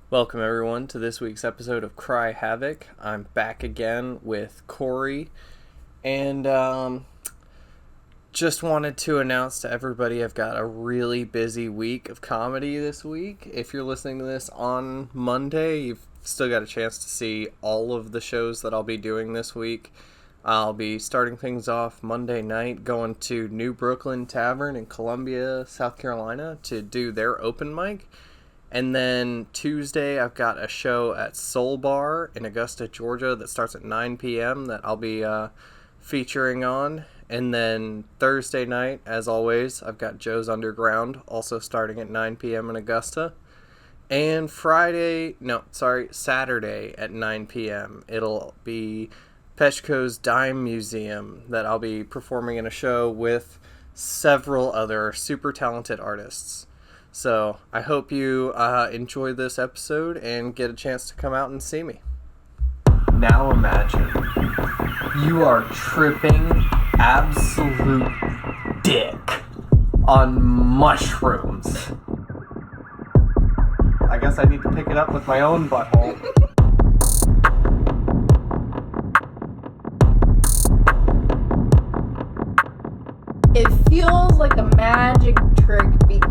Welcome everyone to this week's episode of Cry Havok. I'm back again with Cory, and just wanted to announce to everybody I've got a really busy week of comedy this week. If you're listening to this on Monday, you've still got a chance to see all of the shows that I'll be doing this week. I'll be starting things off Monday night, going to New Brooklyn Tavern in Columbia, South Carolina to do their open mic. And then Tuesday, I've got a show at Soul Bar in Augusta, Georgia that starts at 9 p.m. that I'll be featuring on. And then Thursday night, as always, I've got Joe's Underground, also starting at 9 p.m. in Augusta. And Saturday at 9 p.m. it'll be Peshko's Dime Museum that I'll be performing in a show with several other super talented artists. So I hope you enjoy this episode and get a chance to come out and see me. Now imagine you are tripping absolute dick on mushrooms. I guess I need to pick it up with my own butthole. It feels like a magic trick because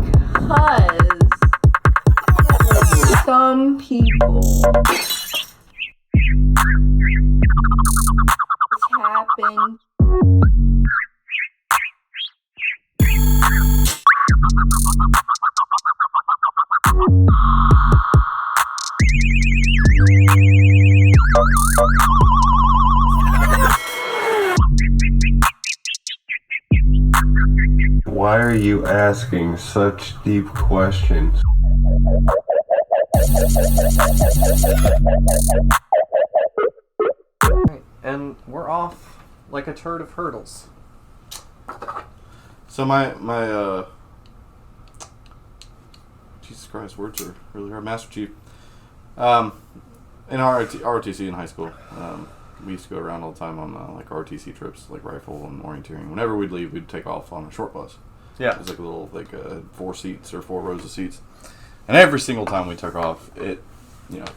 some people happen. Why are you asking such deep questions? And we're off like a turd of hurdles. So my Jesus Christ, words are really hard. Master Chief. In our ROTC in high school, we used to go around all the time on like ROTC trips, like rifle and orienteering. Whenever we'd leave, we'd take off on a short bus. Yeah. It was like a little, 4 seats or 4 rows of seats. And every single time we took off, it,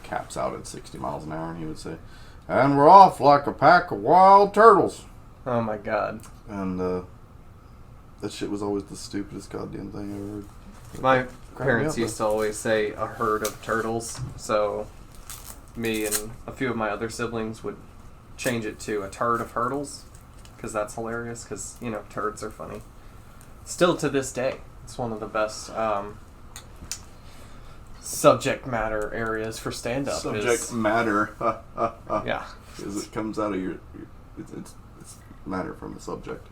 caps out at 60 miles an hour, and he would say, "And we're off like a pack of wild turtles." Oh my god. And that shit was always the stupidest goddamn thing I ever heard. My parents used to always say a herd of turtles, so me and a few of my other siblings would change it to a turd of hurdles, because that's hilarious, because, turds are funny. Still to this day, it's one of the best subject matter areas for stand-up. Matter. Yeah. Because it comes out of your it's matter from the subject.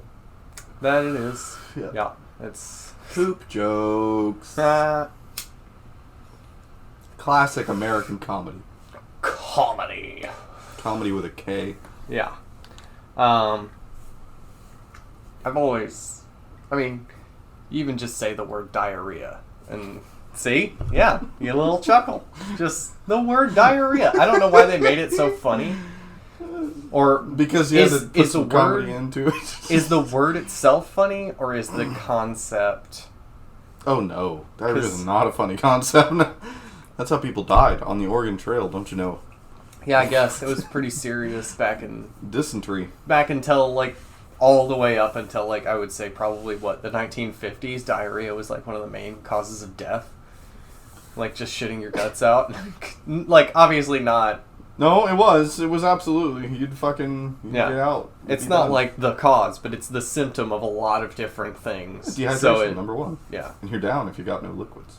That it is. Yeah. It's Poop jokes. Classic American comedy. comedy. Comedy with a K. Yeah. you even just say the word diarrhea and see? Yeah, you get a little chuckle. Just the word diarrhea. I don't know why they made it so funny. Or because you had to put some comedy into it. Is the word itself funny, or is the concept? Oh no, that is not a funny concept. That's how people died on the Oregon Trail, don't you know? Yeah, I guess it was pretty serious dysentery. Back until all the way up until I would say probably the 1950s. Diarrhea was one of the main causes of death. Just shitting your guts out. Obviously not. No, it was absolutely. You'd get out. It's not the cause, but it's the symptom of a lot of different things. Dehydration, number one. Yeah. And you're down if you got no liquids.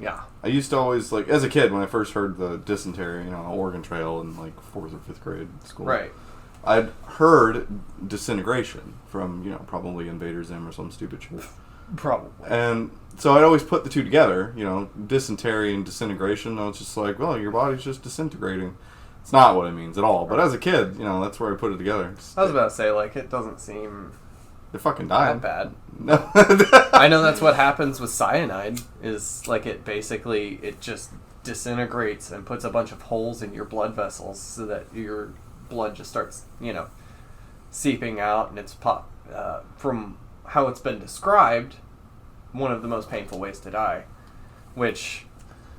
Yeah. I used to always, as a kid, when I first heard the dysentery, Oregon Trail in 4th or 5th grade school. Right. I'd heard disintegration from, probably Invader Zim or some stupid shit. Probably. And so I'd always put the two together, dysentery and disintegration. I was just well, your body's just disintegrating. It's not what it means at all. But as a kid, that's where I put it together. I was about to say, it doesn't seem... They're fucking dying. That bad. No. I know that's what happens with cyanide, is, it just disintegrates and puts a bunch of holes in your blood vessels so that your blood just starts, seeping out, and it's from how it's been described, one of the most painful ways to die, which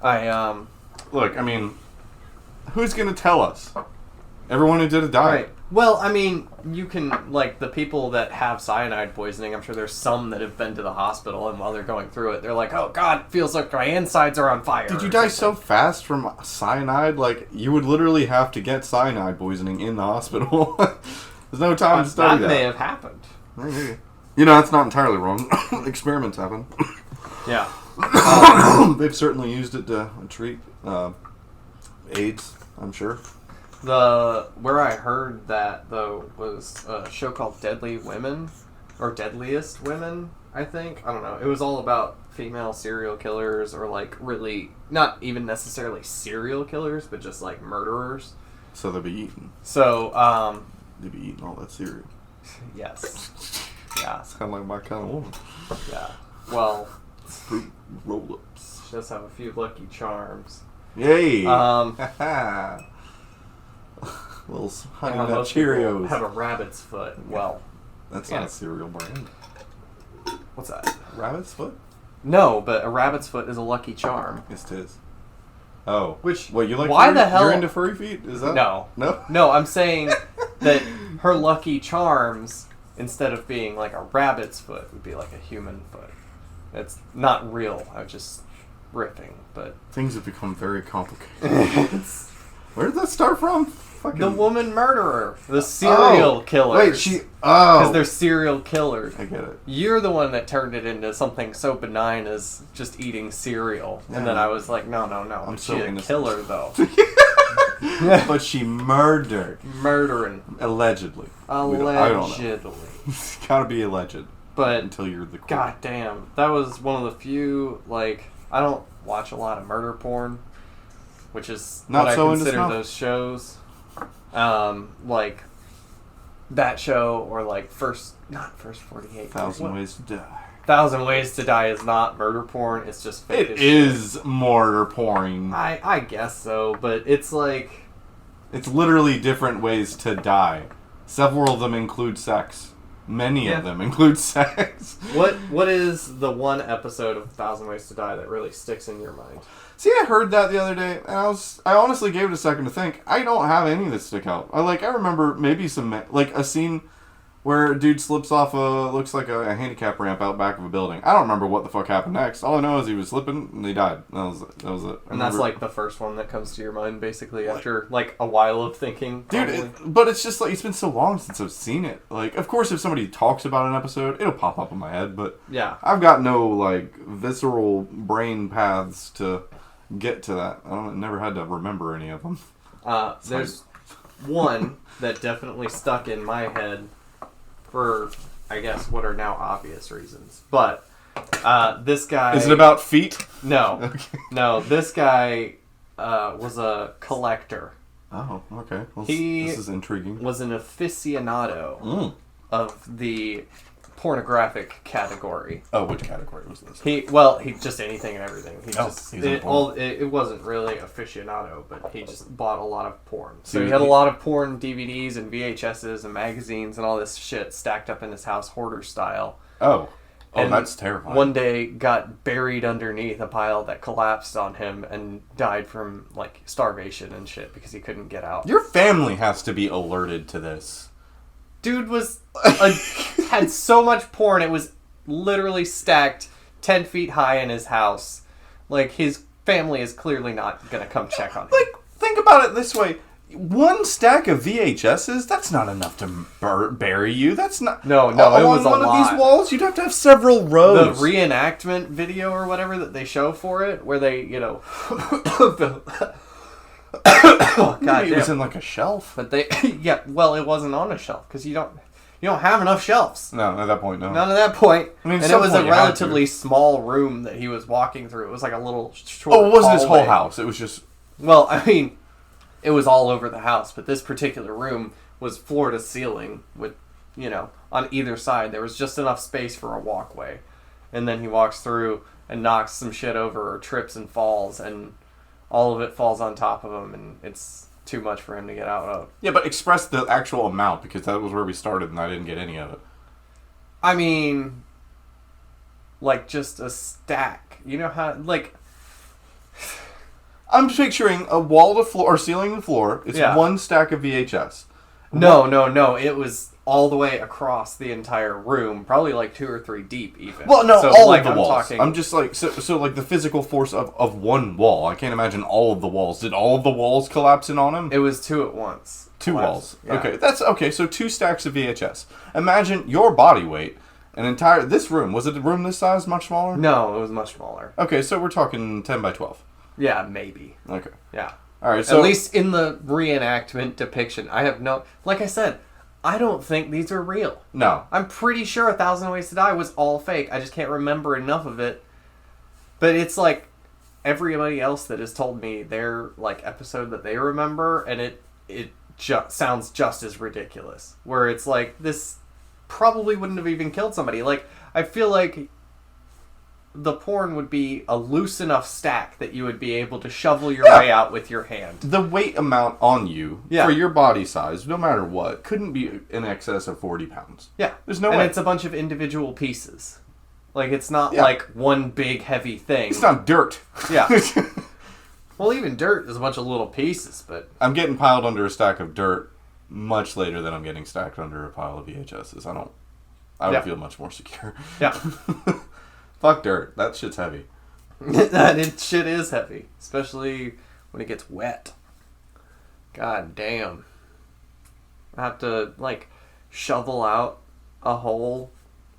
I Look, I mean, who's going to tell us? Everyone who did it died. Right. Well, I mean, you can, like, the people that have cyanide poisoning, I'm sure there's some that have been to the hospital, and while they're going through it, they're like, oh, God, it feels like my insides are on fire. Did you die so fast from cyanide? Like, you would literally have to get cyanide poisoning in the hospital. There's no time to study that. That may have happened. Maybe. You know, that's not entirely wrong. Experiments happen. Yeah. They've certainly used it to treat AIDS, I'm sure. Where I heard that, though, was a show called Deadly Women, or Deadliest Women, I think. I don't know. It was all about female serial killers, or, like, really, not even necessarily serial killers, but just, like, murderers. So they'll be eating. So, they'll be eating all that cereal. Yes. Yeah. Sound like my kind of woman. Yeah. Well, Fruit roll-ups. she does have a few Lucky Charms. Yay! Little honey nut Cheerios. Have a rabbit's foot. Well, that's not a cereal brand. What's that? Rabbit's foot? No, but a rabbit's foot is a Lucky Charm. Yes, it is. Oh, which what you like? Why the hell? You're into furry feet? Is that no? I'm saying that her Lucky Charms, instead of being like a rabbit's foot, would be like a human foot. It's not real. I was just riffing, but things have become very complicated. Where did that start from? The woman murderer, the serial killer. Wait, because they're serial killers. I get it. You're the one that turned it into something so benign as just eating cereal, and then I was like, no. I'm She's a killer, though. But she murdering. Allegedly. I don't know. It's gotta be alleged. But until you're the queen. God damn, that was one of the few. Like, I don't watch a lot of murder porn, which is not what so I consider those shows. Like that show, or like not first 48. 1,000 Ways to Die. 1,000 Ways to Die is not murder porn. It's just fetish. It is murder porn. I guess so, but it's like it's literally different ways to die. Several of them include sex. Many of them include sex. What is the one episode of 1,000 Ways to Die that really sticks in your mind? See, I heard that the other day, and I honestly gave it a second to think. I don't have any that stick out. I remember maybe a scene where a dude slips off looks like a handicap ramp out back of a building. I don't remember what the fuck happened next. All I know is he was slipping and he died. That was it. And that's like the first one that comes to your mind, basically, after like a while of thinking. Dude, but it's just like, it's been so long since I've seen it. Like, of course, if somebody talks about an episode, it'll pop up in my head, but yeah, I've got no, like, visceral brain paths to get to that. I never had to remember any of them. There's one that definitely stuck in my head for, I guess, what are now obvious reasons. But this guy... Is it about feet? No. Okay. No, this guy was a collector. Oh, okay. Well, he this is intriguing. Was an aficionado of the pornographic category. Oh, which category was this? He just anything and everything. It wasn't really aficionado, but he just bought a lot of porn. So he had a lot of porn DVDs and VHSs and magazines and all this shit stacked up in his house, hoarder style. Oh, and that's terrifying. One day got buried underneath a pile that collapsed on him and died from like starvation and shit because he couldn't get out. Your family has to be alerted to this. Dude had so much porn, it was literally stacked 10 feet high in his house. Like, his family is clearly not going to come check on him. Like, think about it this way. One stack of VHSs, that's not enough to bury you. That's not... No, it was a lot. On one of these walls, you'd have to have several rows. The reenactment video or whatever that they show for it, where they, Oh, God, it was in like a shelf. But it wasn't on a shelf because you don't have enough shelves. No, at that point, no. Not at that point. I mean, and it was a relatively small room that he was walking through. It was like a little short it wasn't his hallway. whole house. It was just... Well, I mean, it was all over the house, but this particular room was floor to ceiling with, on either side. There was just enough space for a walkway. And then he walks through and knocks some shit over or trips and falls, and all of it falls on top of him, and it's too much for him to get out of. Yeah, but express the actual amount, because that was where we started and I didn't get any of it. I mean, like, just a stack. You know how, like... I'm picturing a wall to floor, or ceiling to floor. It's one stack of VHS. No. It was all the way across the entire room, probably like 2 or 3 deep, even. Well, no, so, all like, of the I'm walls. talking... I'm just like so like the physical force of one wall. I can't imagine all of the walls. Did all of the walls collapse in on him? It was 2 at once. 2 walls. Yeah. Okay, that's okay. So 2 stacks of VHS. Imagine your body weight. An entire... This room, was it a room this size, much smaller? No, it was much smaller. Okay, so we're talking 10 by 12. Yeah, maybe. Okay. Yeah. All right, so... At least in the reenactment depiction. I have no... Like I said, I don't think these are real. No. I'm pretty sure 1,000 Ways to Die was all fake. I just can't remember enough of it. But it's like everybody else that has told me their like episode that they remember, and it sounds just as ridiculous. Where it's like, this probably wouldn't have even killed somebody. Like, I feel like the porn would be a loose enough stack that you would be able to shovel your way out with your hand. The weight amount on you for your body size, no matter what, couldn't be in excess of 40 pounds. Yeah. There's no way. way. And it's a bunch of individual pieces. Like, it's not like one big heavy thing. It's not dirt. Yeah. Well, even dirt is a bunch of little pieces, but... I'm getting piled under a stack of dirt much later than I'm getting stacked under a pile of VHSs. I would feel much more secure. Yeah. Fuck dirt. That shit's heavy. That shit is heavy. Especially when it gets wet. God damn. I have to, like, shovel out a hole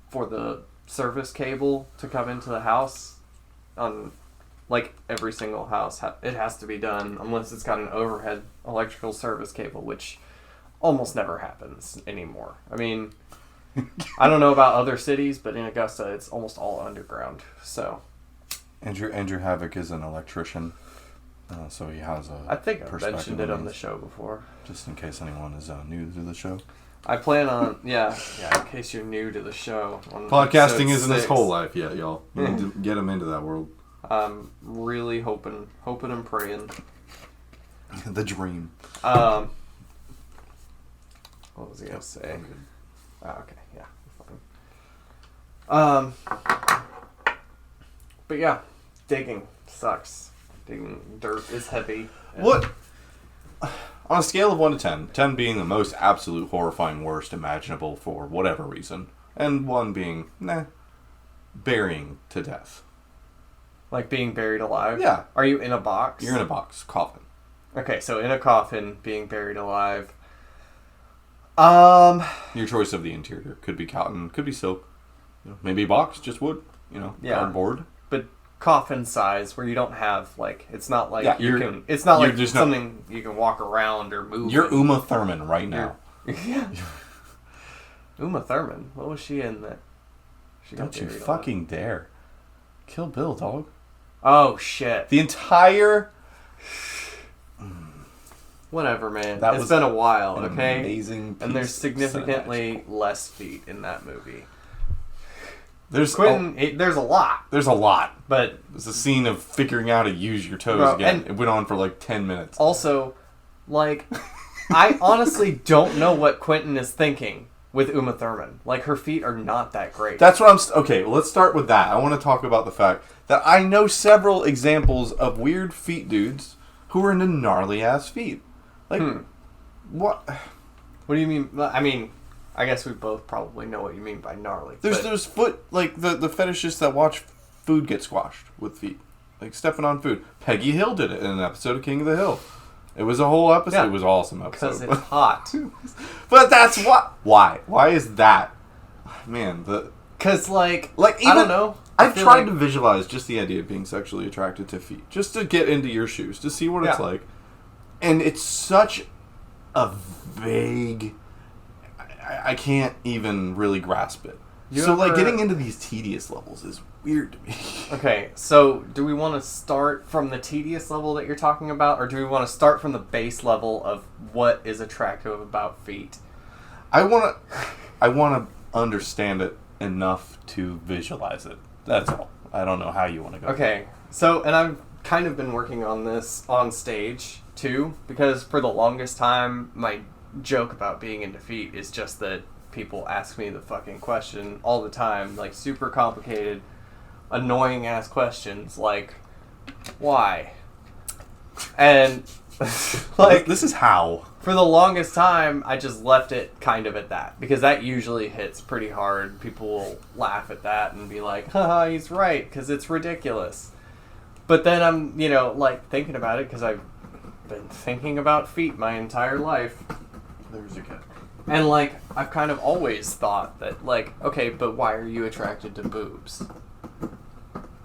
for the service cable to come into the house. On, like, every single house. It has to be done unless it's got an overhead electrical service cable, which almost never happens anymore. I mean... I don't know about other cities, but in Augusta, it's almost all underground. So, Andrew Havok is an electrician, so he has a. I think I've mentioned it on the show before. Just in case anyone is new to the show. I plan on in case you're new to the show. Podcasting isn't his whole life yet, y'all. You need to get him into that world. I'm really hoping and praying. The dream. What was he gonna say? Oh, okay, yeah. But yeah, digging sucks. Digging dirt is heavy. What? On a scale of 1 to 10, 10 being the most absolute horrifying worst imaginable for whatever reason, and 1 being, burying to death. Like being buried alive? Yeah. Are you in a box? You're in a box, coffin. Okay, so in a coffin, being buried alive. Your choice of the interior could be cotton, could be silk, maybe box, just wood, cardboard. But coffin size, where you don't have like, it's not like it's not like something you can walk around or move. You're Uma Thurman right now. Yeah. Uma Thurman, what was she in that? Don't you fucking dare! Kill Bill, dog. Oh shit! The entire. Whatever, man. It's been a while, okay? Amazing. And there's significantly less feet in that movie. There's there's a lot. There's a lot, but there's a scene of figuring out how to use your toes again. It went on for like 10 minutes. Also, like, I honestly don't know what Quentin is thinking with Uma Thurman. Like, her feet are not that great. That's what I'm... Okay, well, let's start with that. I want to talk about the fact that I know several examples of weird feet dudes who are into gnarly-ass feet. Like, what? What do you mean? I mean, I guess we both probably know what you mean by gnarly. There's those foot... Like, the fetishists that watch food get squashed with feet. Like, stepping on food. Peggy Hill did it in an episode of King of the Hill. It was a whole episode. Yeah, it was an awesome episode. Because it's hot. But that's what... Why? Why is that? Man, Because, like even, I don't know. I've tried to visualize just the idea of being sexually attracted to feet. Just to get into your shoes. To see what it's like. And it's such a vague... I can't even really grasp it. Getting into these tedious levels is weird to me. Okay, so do we want to start from the tedious level that you're talking about, or do we want to start from the base level of what is attractive about feet? I want to understand it enough to visualize it. That's all. I don't know how you want to go. Okay, so, and I've kind of been working on this on stage, too, because for the longest time, my joke about being into feet is just that people ask me the fucking question all the time, like super complicated, annoying ass questions, like, why? And like this is how. For the longest time, I just left it kind of at that. Because that usually hits pretty hard. People will laugh at that and be like, haha, he's right, because it's ridiculous. But then I'm, like, thinking about it, because I've been thinking about feet my entire life. There's a cat. And, like, I've kind of always thought that, like, okay, but why are you attracted to boobs?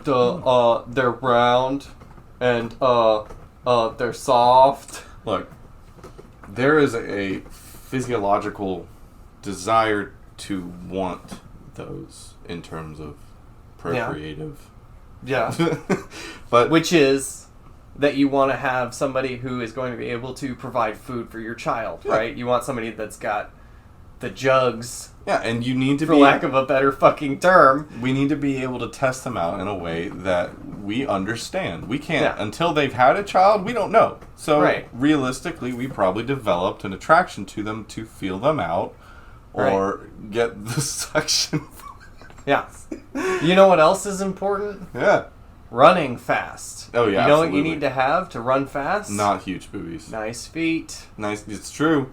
They're round, and, they're soft. Look, there is a physiological desire to want those in terms of procreative. Yeah. But which is that you want to have somebody who is going to be able to provide food for your child, right? You want somebody that's got the jugs. Yeah, and you need to for lack of a better fucking term. We need to be able to test them out in a way that we understand. We can't, until they've had a child, we don't know. So realistically, we probably developed an attraction to them to feel them out or get the suction. Yeah. You know what else is important? Yeah. Running fast. Oh, yeah, You know what you need to have to run fast? Not huge boobies. Nice feet. Nice. It's true.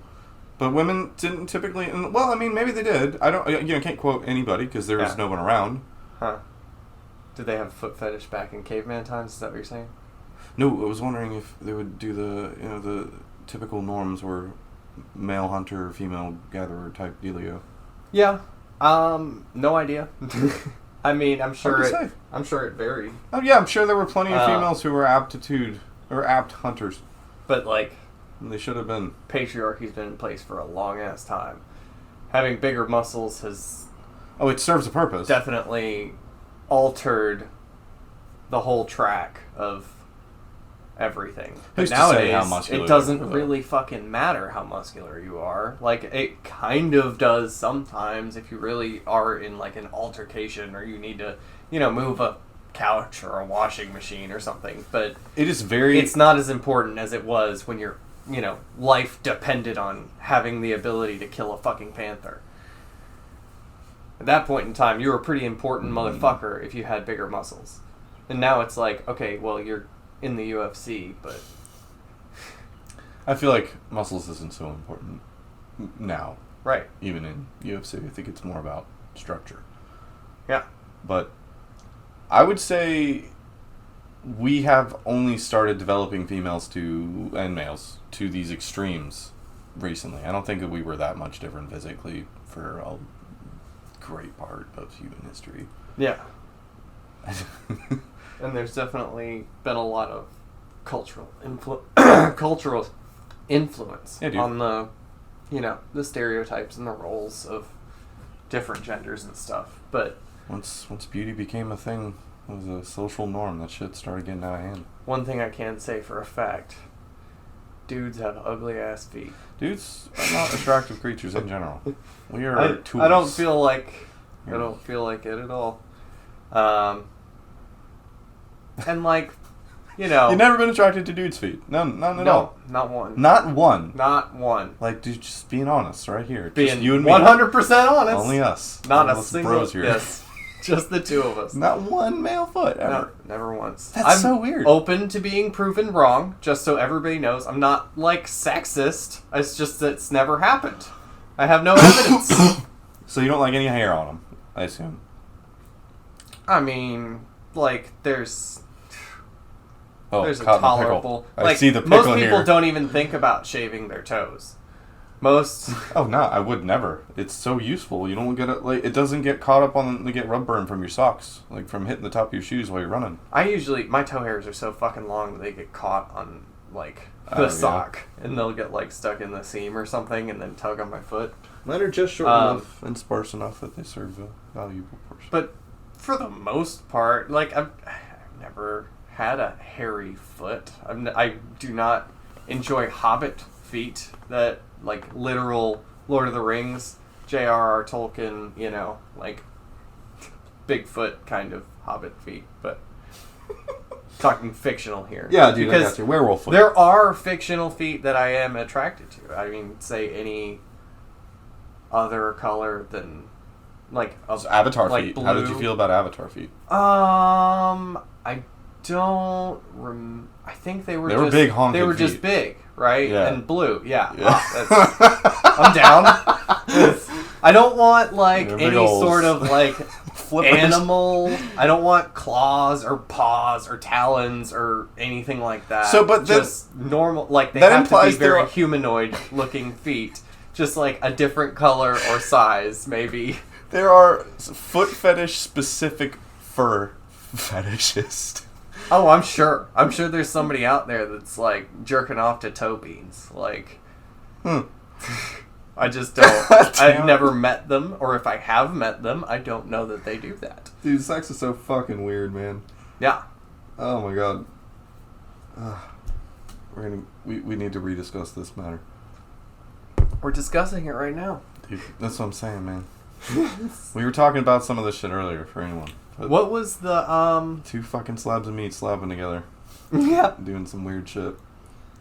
But women didn't typically... Well, I mean, maybe they did. I can't quote anybody because there was no one around. Huh. Did they have a foot fetish back in caveman times? Is that what you're saying? No, I was wondering if they would do the typical norms were male hunter, female gatherer type dealio. Yeah. No idea. I mean, I'm sure it varied. Oh yeah, I'm sure there were plenty of females who were apt hunters. But like, they should have been. Patriarchy's been in place for a long ass time. Having bigger muscles has it serves a purpose. Definitely altered the whole track of everything. But nowadays, it doesn't really fucking matter how muscular you are. Like, it kind of does sometimes if you really are in, like, an altercation or you need to, move a couch or a washing machine or something. But it's not as important as it was when your, life depended on having the ability to kill a fucking panther. At that point in time, you were a pretty important motherfucker if you had bigger muscles. And now it's like, okay, well, you're in the UFC, but I feel like muscles isn't so important now. Right. Even in UFC, I think it's more about structure. Yeah. But I would say we have only started developing females and males to these extremes recently. I don't think that we were that much different physically for a great part of human history. Yeah. And there's definitely been a lot of cultural influence on the, the stereotypes and the roles of different genders and stuff. But once beauty became a thing, it was a social norm. That shit started getting out of hand. One thing I can say for a fact: dudes have ugly ass feet. Dudes are not attractive creatures in general. We are tools. I don't feel like it at all. And like, You've never been attracted to dudes' feet? None at all? No, not one. Not one? Not one. Like, dude, just being honest right here. Being just you and me. 100% honest. Only us. Not a single... bros here. Yes. Just the two of us. Not one male foot ever. No, never once. That's so weird. I'm open to being proven wrong, just so everybody knows. I'm not, like, sexist. It's just that it's never happened. I have no evidence. So you don't like any hair on them, I assume? I mean, like, there's a caught tolerable... The pickle. I see the pickle most people here. don't even think about shaving their toes. Most... Oh, no, I would never. It's so useful. You don't get it, like, it doesn't get caught up on, you get rub burn from your socks, like, from hitting the top of your shoes while you're running. My toe hairs are so fucking long that they get caught on, like, the sock. And they'll get, like, stuck in the seam or something and then tug on my foot. Mine are just short enough and sparse enough that they serve a valuable purpose. But for the most part, like, I've never had a hairy foot. I do not enjoy hobbit feet that, like, literal Lord of the Rings, J.R.R. Tolkien, like, Bigfoot kind of hobbit feet, but talking fictional here. Yeah, dude, because I got you. Werewolf foot. There are fictional feet that I am attracted to. I mean, say any other color than, like, Avatar like feet. Blue. How did you feel about Avatar feet? I don't I think they were. They were big honking They were feet. just big, right? Yeah. And blue. Yeah. Yeah. I'm down. I don't want like They're big any holes. sort of like Flippers. animal. I don't want claws or paws or talons or anything like that. So, but just normal. Like they that have to be implies there very are- humanoid-looking feet. Just like a different color or size, maybe. There are foot fetish specific fur fetishists. Oh, I'm sure. I'm sure there's somebody out there that's like jerking off to toe beans. Like, I just don't. I've never met them, or if I have met them, I don't know that they do that. Dude, sex is so fucking weird, man. Yeah. Oh my god. We need to rediscuss this matter. We're discussing it right now. Dude, that's what I'm saying, man. We were talking about some of this shit earlier for anyone. But What was the two fucking slabs of meat slapping together, Yeah. doing some weird shit,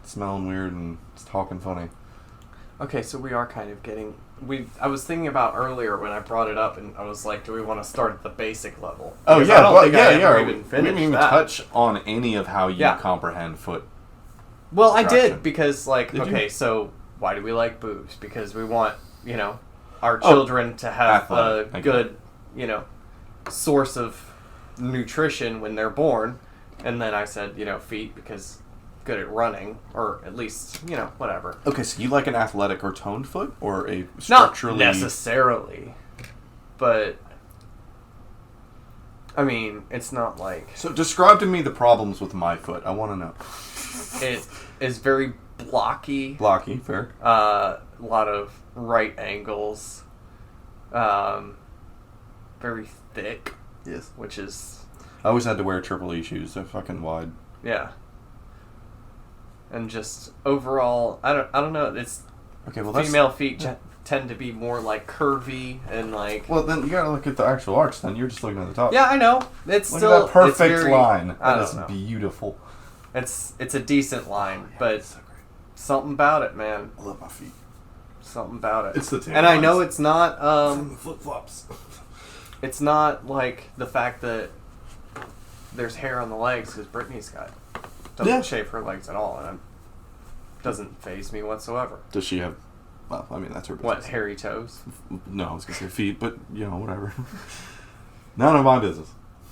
smelling weird and talking funny. Okay, so we are kind of getting. I was thinking about earlier when I brought it up, and I was like, do we want to start at the basic level? Oh Because yeah, I don't think I ever even We finished didn't even that. touch on any of how you Yeah. comprehend foot. Well, I Gotcha. did because, like, Did okay, you? so why do we like boobs? Because we want, our Oh, children to have athletic, I a get good, source of nutrition when they're born. And then I said, feet because good at running, or at least, whatever. Okay, so you like an athletic or toned foot, or a Not structurally? necessarily, but I mean, it's not like So describe to me the problems with my foot. I want to know. it is very blocky. Blocky, fair. A lot of right angles. Very thick, Yes. which is I always had to wear Triple E shoes. They're fucking wide. yeah. And just overall, I don't know. It's Okay, well that's female feet tend to be more like curvy and like. well. Then you gotta look at the actual arch. Then you're just looking at the top. Yeah, I know. It's Look still at that perfect it's very, line. I That don't is know. beautiful. It's a decent line, but It's so great. something about it, man. I love my feet. Something about it. It's the tan and I know lines. it's not. Flip flops. It's not like the fact that there's hair on the legs because Brittany's doesn't shave her legs at all, and it doesn't faze me whatsoever. Does she have? Well, I mean that's her. What, business. hairy toes? No, I was gonna say feet, but whatever. None of my business.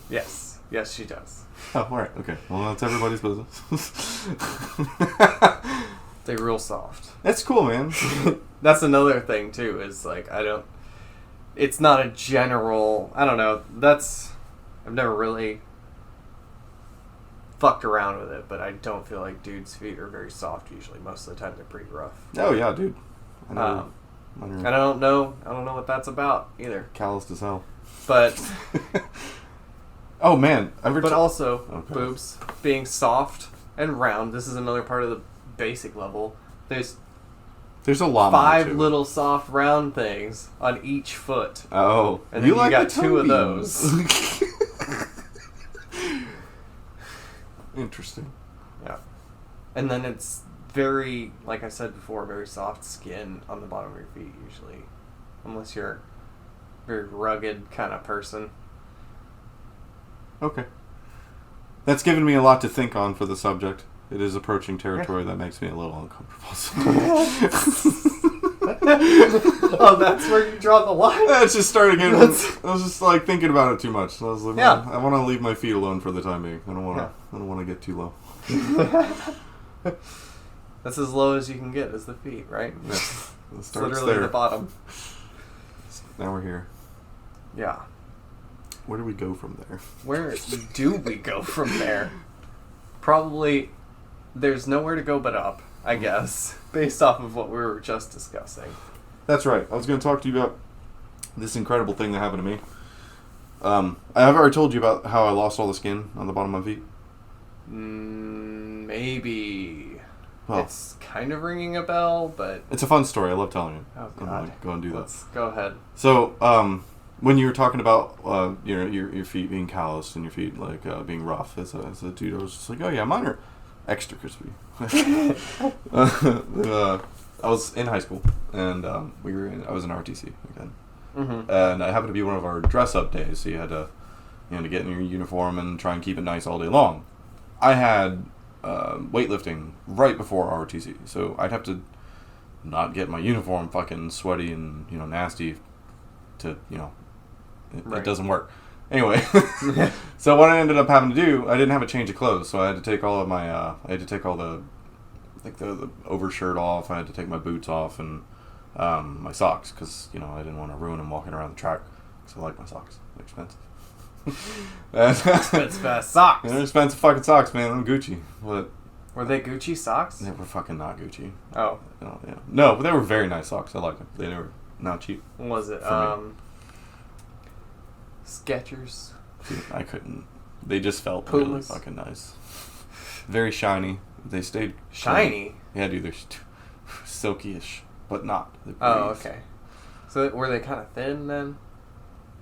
Yes, she does. Oh, all right, okay. Well, that's everybody's business. They're real soft. That's cool, man. That's another thing too. Is like it's not a general. I don't know. I've never really fucked around with it, but I don't feel like dudes' feet are very soft usually. Most of the time, they're pretty rough. Oh yeah, dude. I know. And I don't know what that's about either. Calloused as hell. But Oh man, also Okay. boobs being soft and round. This is another part of the basic level. There's there's a lot more 5 to it. little soft round things on each foot. Oh, And then you like got the 2 of toe beans. Interesting. Yeah. And then it's very, like I said before, very soft skin on the bottom of your feet usually. Unless you're a very rugged kind of person. Okay. That's given me a lot to think on for the subject. It is approaching territory that makes me a little uncomfortable. Oh, that's where you draw the line? Yeah, it's just starting getting. I was just like thinking about it too much. So I was like, Yeah. I want to leave my feet alone for the time being. I don't want to. Yeah. I don't want to get too low. That's as low as you can get, is the feet, right? Yeah. It It's starts literally there. the bottom. Now we're here. Yeah. Where do we go from there? Where do we go from there? Probably there's nowhere to go but up, I guess, based off of what we were just discussing. That's right. I was going to talk to you about this incredible thing that happened to me. I have already told you about how I lost all the skin on the bottom of my feet. Maybe. Well, It's kind of ringing a bell, but it's a fun story. I love telling it. oh I'm god, gonna go and do that. Let's go ahead. So, when you were talking about your feet being calloused and your feet like being rough as a dude, I was just like, oh yeah, mine are extra crispy. I was in high school and I was in RTC again, and it happened to be one of our dress up days. So you had to get in your uniform and try and keep it nice all day long. I had weightlifting right before ROTC. So I'd have to not get my uniform fucking sweaty and, nasty to, it doesn't work. Anyway, so what I ended up having to do, I didn't have a change of clothes, so I had to take all of my, the overshirt off, I had to take my boots off, and my socks, because, I didn't want to ruin them walking around the track, because I like my socks. They're expensive. Expensive ass socks. They're expensive fucking socks, man. I'm Gucci. But were they Gucci socks? they were fucking not Gucci. Oh. No, but they were very nice socks. I like them. They were not cheap. What was it? Skechers? Dude, I couldn't. They just felt Pumas. really fucking nice. Very shiny. They stayed shiny. Yeah, dude. They're silky-ish, but not. Oh, okay. So were they kind of thin then?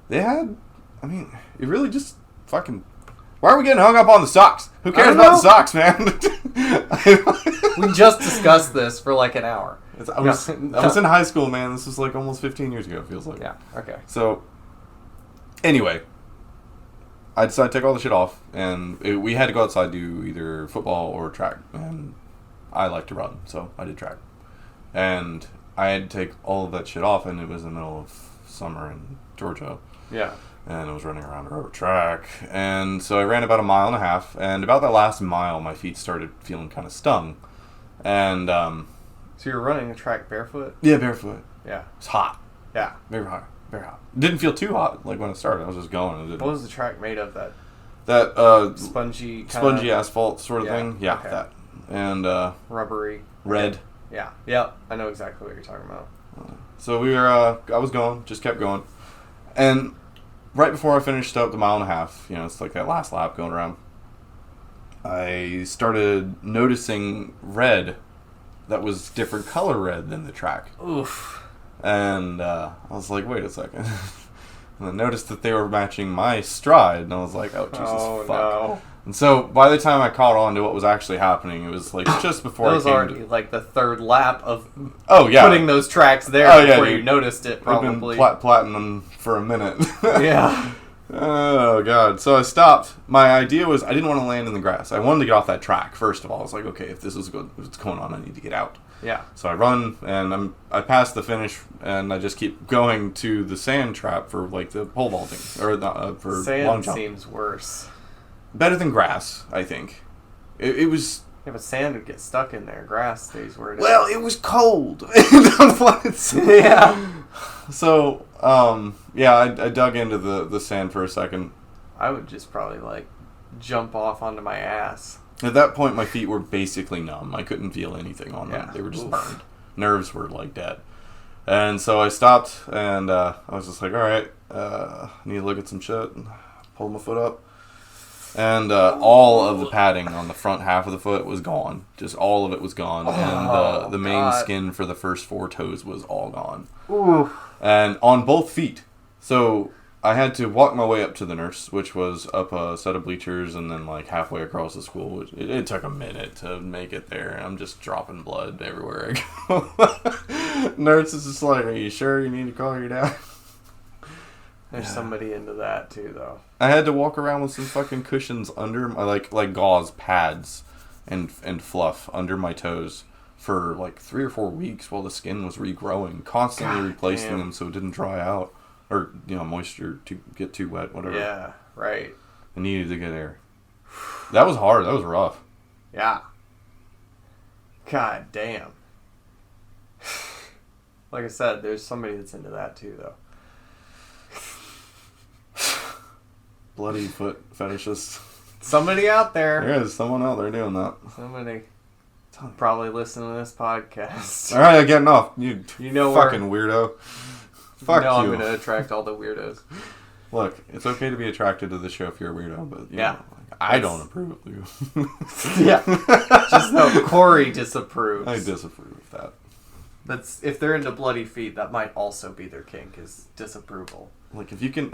They had. I mean, it really just fucking. Why are we getting hung up on the socks? Who cares about the socks, man? We just discussed this for like an hour. I was in high school, man. This was like almost 15 years ago, it feels like. Yeah, okay. So, anyway, I decided to take all the shit off, and we had to go outside do either football or track, and I like to run, so I did track. And I had to take all of that shit off, and it was in the middle of summer in Georgia. Yeah. And I was running around a track, and so I ran about 1.5 miles, and about that last mile, my feet started feeling kind of stung. And, so you were running a track barefoot? Yeah, barefoot. Yeah. It was hot. Yeah. Very hot. Very hot. Didn't feel too hot, like when it started. I was just going. What was the track made of? That spongy asphalt sort of thing? Yeah, okay. That. And, rubbery. Red. Yeah. Yep. I know exactly what you're talking about. So we were, I was going, just kept going. And right before I finished up the 1.5 miles, it's like that last lap going around, I started noticing red that was different color red than the track. Oof. And I was like, wait a second. And I noticed that they were matching my stride, and I was like, oh, Jesus, fuck. No. And so by the time I caught on to what was actually happening, it was like just before I came already like the third lap of putting those tracks there before you noticed it, probably. I've been platinum for a minute. Yeah. Oh, God. So I stopped. My idea was I didn't want to land in the grass. I wanted to get off that track, first of all. I was like, okay, if this is what's going on, I need to get out. Yeah. So I run, and I pass the finish, and I just keep going to the sand trap for, like, the pole vaulting, or for sand long jump. Seems worse. Better than grass, I think. It was... Yeah, but sand would get stuck in there. Grass stays where it is. Well, it was cold. Yeah. So, I dug into the sand for a second. I would just probably, jump off onto my ass. At that point, my feet were basically numb. I couldn't feel anything on them. Yeah. They were just burned. Nerves were, dead. And so I stopped, and I was just like, all right, I need to look at some shit. Pulled my foot up. And all of the padding on the front half of the foot was gone. Just all of it was gone. And the main skin for the first 4 toes was all gone. Ooh. And on both feet. So I had to walk my way up to the nurse, which was up a set of bleachers and then halfway across the school. It took a minute to make it there. I'm just dropping blood everywhere I go. Nurse is just like, are you sure you need to call your dad? There's somebody into that too, though. I had to walk around with some fucking cushions under my like gauze pads and fluff under my toes for 3 or 4 weeks while the skin was regrowing, constantly replacing them so it didn't dry out or moisture to get too wet, whatever. Yeah, right. I needed to get air. That was hard. That was rough. Yeah. God damn. Like I said, there's somebody that's into that too, though. Bloody foot fetishists. Somebody out there. There is someone out there doing that. Somebody probably listening to this podcast. All right, I'm getting off. You know fucking weirdo. Fuck you. I'm going to attract all the weirdos. Look, it's okay to be attracted to the show if you're a weirdo, but you know, I don't approve of you. Yeah. Just know Cory disapproves. I disapprove of that. That's if they're into bloody feet, that might also be their kink, is disapproval. If you can...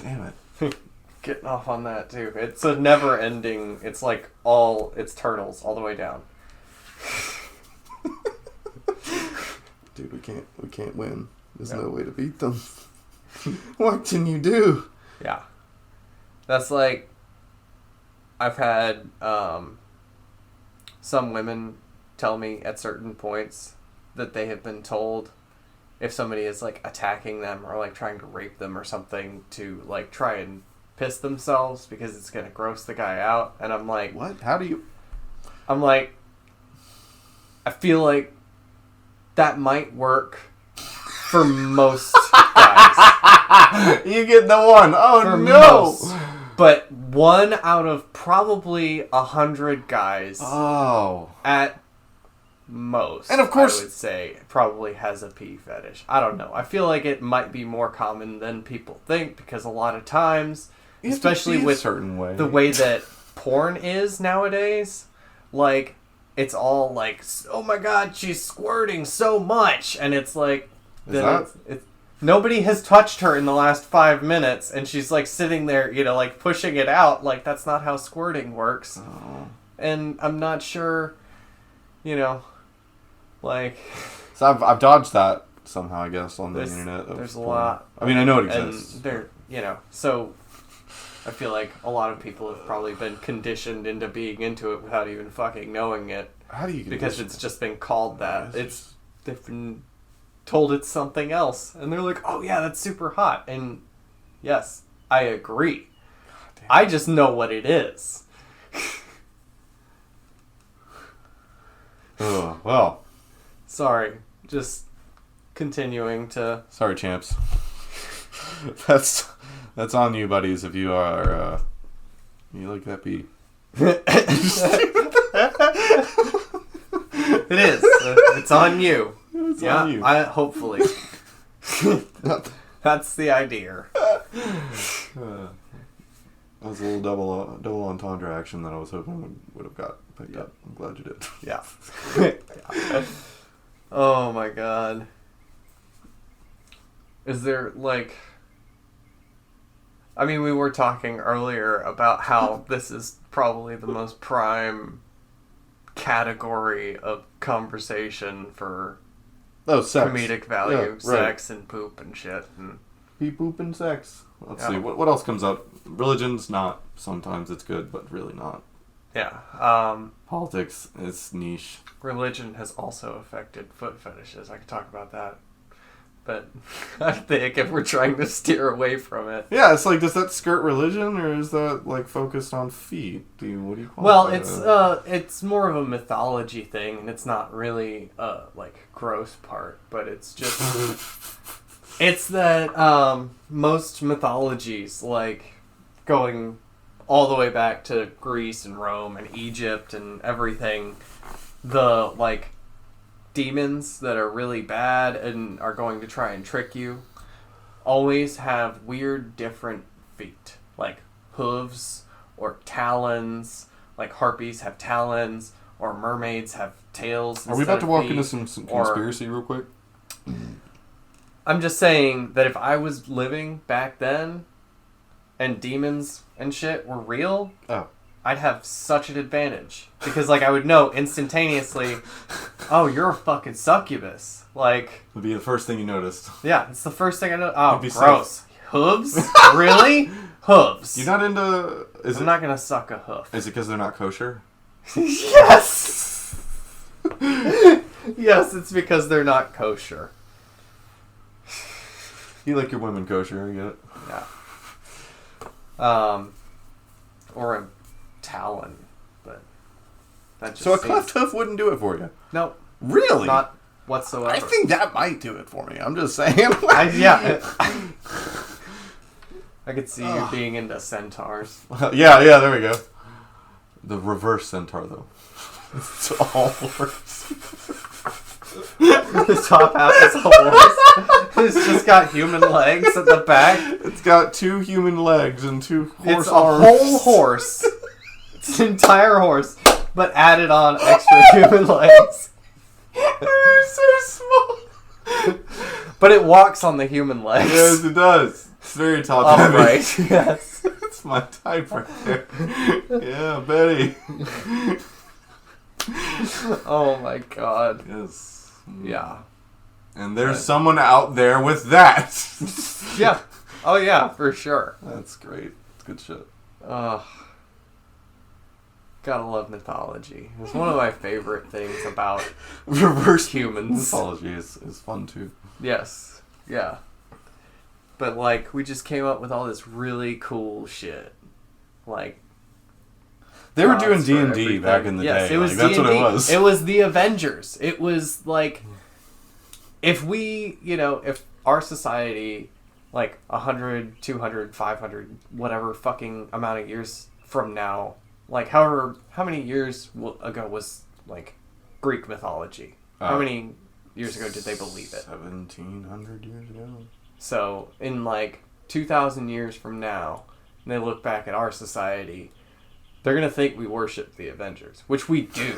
Damn it. Getting off on that, too. It's a never-ending... It's it's turtles all the way down. Dude, we can't win. There's no way to beat them. What can you do? Yeah. That's I I've had some women tell me at certain points that they have been told if somebody is like attacking them or like trying to rape them or something to like try and piss themselves because it's gonna gross the guy out. And I'm like, what? How do you? I'm like, I feel like that might work for most guys. You get the one. Oh For no! most. But 1 out of probably 100 guys Oh. at most, And of course- I would say, probably has a pee fetish. I don't know. I feel like it might be more common than people think because a lot of times, You have to especially pee a with certain way. the way that porn is nowadays, like, it's all like, oh my god, she's squirting so much, and it's like, Is that? it's nobody has touched her in the last 5 minutes, and she's like sitting there, you know, like pushing it out. Like, that's not how squirting works. Oh. And I'm not sure, you know, like, So I've dodged that somehow, I guess, on the There's- internet. of there's a porn. lot. I mean, I know it and exists. they're, you know, so I feel like a lot of people have probably been conditioned into being into it without even fucking knowing it. How do you? Because condition it's just been called that. It's They've been told it's something else, and they're like, "Oh yeah, that's super hot." And yes, I agree. damn. I just know what it is. Oh, well, Sorry, just continuing to. sorry, champs. That's on you, buddies. If you are, you like that beat. It is. It's on you. It's Yeah, on you. hopefully. That's the idea. That was a little double entendre action that I was hoping would have got picked up. I'm glad you did. Yeah. Oh my god. Is there, like... I mean, we were talking earlier about how this is probably the most prime category of conversation for Oh, sex. comedic value. Yeah, right. Sex and poop and shit. And Pee, poop, and sex. Let's Yeah. see. What else comes up? Religion's not. Sometimes it's good, but really not. yeah. Politics, it's niche. Religion has also affected foot fetishes. I could talk about that. But I think if we're trying to steer away from it. Yeah, it's like, does that skirt religion, or is that like focused on feet? What do you call Well, it? it's more of a mythology thing, and it's not really like gross part, but it's just it's that most mythologies, like going all the way back to Greece and Rome and Egypt and everything, the like demons that are really bad and are going to try and trick you always have weird different feet, like hooves or talons. Like harpies have talons, or mermaids have tails. Are we about to walk into feet. some or- conspiracy real quick? I'm just saying that if I was living back then and demons and shit were real, Oh. I'd have such an advantage. Because, like, I would know instantaneously, oh, you're a fucking succubus. Like, Would be the first thing you noticed. yeah, it's the first thing I know. Oh, You'd be gross. Hooves? Really? Hooves. You're not into... I'm not gonna suck a hoof. Is it because they're not kosher? Yes! Yes, it's because they're not kosher. You like your women kosher, I get it. Yeah. Or a talon, but that just So a seems... cleft hoof wouldn't do it for you? Nope, Really? not whatsoever. I think that might do it for me. I'm just saying. Yeah. I could see you being into centaurs. yeah, there we go. The reverse centaur, though. It's all worse. The top half is a horse. It's just got human legs at the back. It's got 2 human legs and 2 horse It's a arms. whole horse. It's an entire horse, but added on extra human legs. They're so small. But it walks on the human legs. Yes, it does. It's very top heavy. Upright, yes. It's my type right there. Yeah, Betty. Oh my god. Yes. Yeah. And there's someone out there with that. Yeah. Oh yeah, for sure. That's great. It's good shit. Ugh. Gotta love mythology. It's one of my favorite things about Reverse humans. mythology is fun too. Yes. Yeah. But, like, we just came up with all this really cool shit. Like, they were doing gods D for and D everything. back in the Yes, day. it was Like, that's what it was. It was the Avengers. It was, like, if we, if our society, like, 100, 200, 500, whatever fucking amount of years from now, like, how many years ago was, like, Greek mythology? How many years ago did they believe it? 1,700 years ago. So, in, like, 2,000 years from now, and they look back at our society, they're going to think we worship the Avengers, which we do.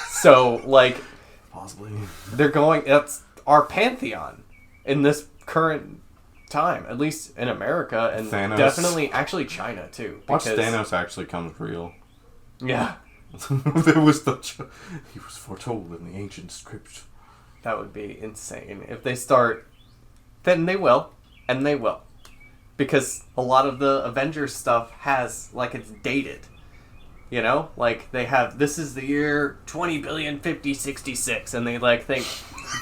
So, like... Possibly. That's our pantheon in this current time, at least in America, and Thanos. Definitely, actually China, too. Watch Thanos actually comes real. Yeah. He was foretold in the ancient script. That would be insane. If they start... Then they will. And they will. Because a lot of the Avengers stuff has, like, it's dated. You know? Like, they have, this is the year 20,050,66, and they, like, think,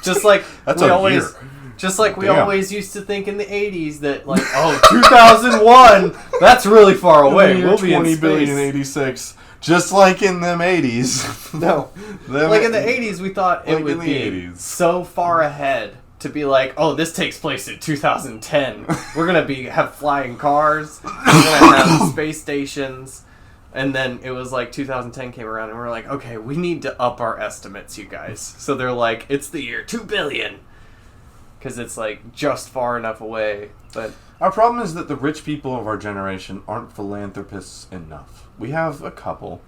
just like That's we a always... year. Just like we Damn. always used to think in the 80s that, like, oh, 2001, that's really far away. We'll be in space. 20,086. Just like in them 80s. No. Like in the 80s, we thought it would be 80s. so far ahead to be like, oh, this takes place in 2010. We're going to have flying cars. We're going to have space stations. And then it was like 2010 came around and we're like, okay, we need to up our estimates, you guys. So they're like, it's the year 2 billion. Because it's like just far enough away. But our problem is that the rich people of our generation aren't philanthropists enough. We have a couple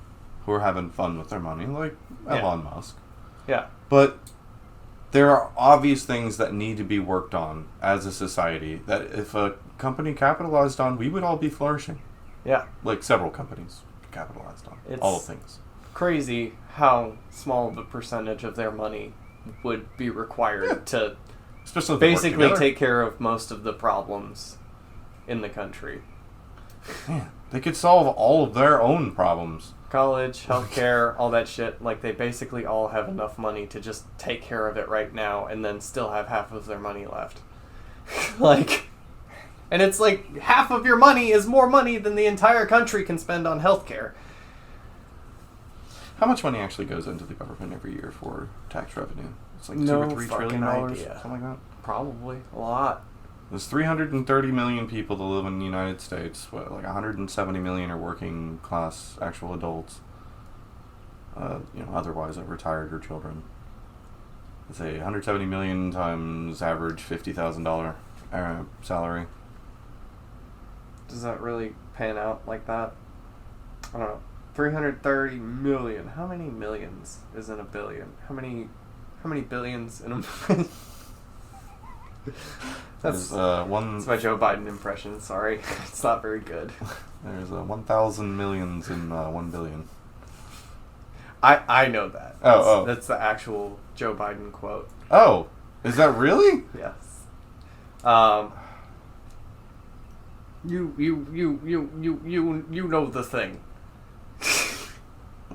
who are having fun with their money, like Elon Musk. Yeah. But there are obvious things that need to be worked on as a society that if a company capitalized on, we would all be flourishing. Yeah. Like several companies capitalized on. It's all things. Crazy how small of a percentage of their money would be required to Especially if they work basically together. take care of most of the problems in the country. Man, they could solve all of their own problems. College, healthcare, all that shit. Like, they basically all have enough money to just take care of it right now and then still have half of their money left. Like, and it's like half of your money is more money than the entire country can spend on healthcare. How much money actually goes into the government every year for tax revenue? It's like No $2 or $3 trillion, idea. something like that. Probably a lot. There's 330 million people that live in the United States. What, like 170 million are working class actual adults. Otherwise are retired or children. Let's say 170 million times average $50,000 salary. Does that really pan out like that? I don't know. 330 million. How many millions is in a billion? How many billions in a million? That's my Joe Biden impression. Sorry. It's not very good. There's 1,000 millions in 1 billion. I know that. That's the actual Joe Biden quote. Oh, is that really? Yes. You know the thing.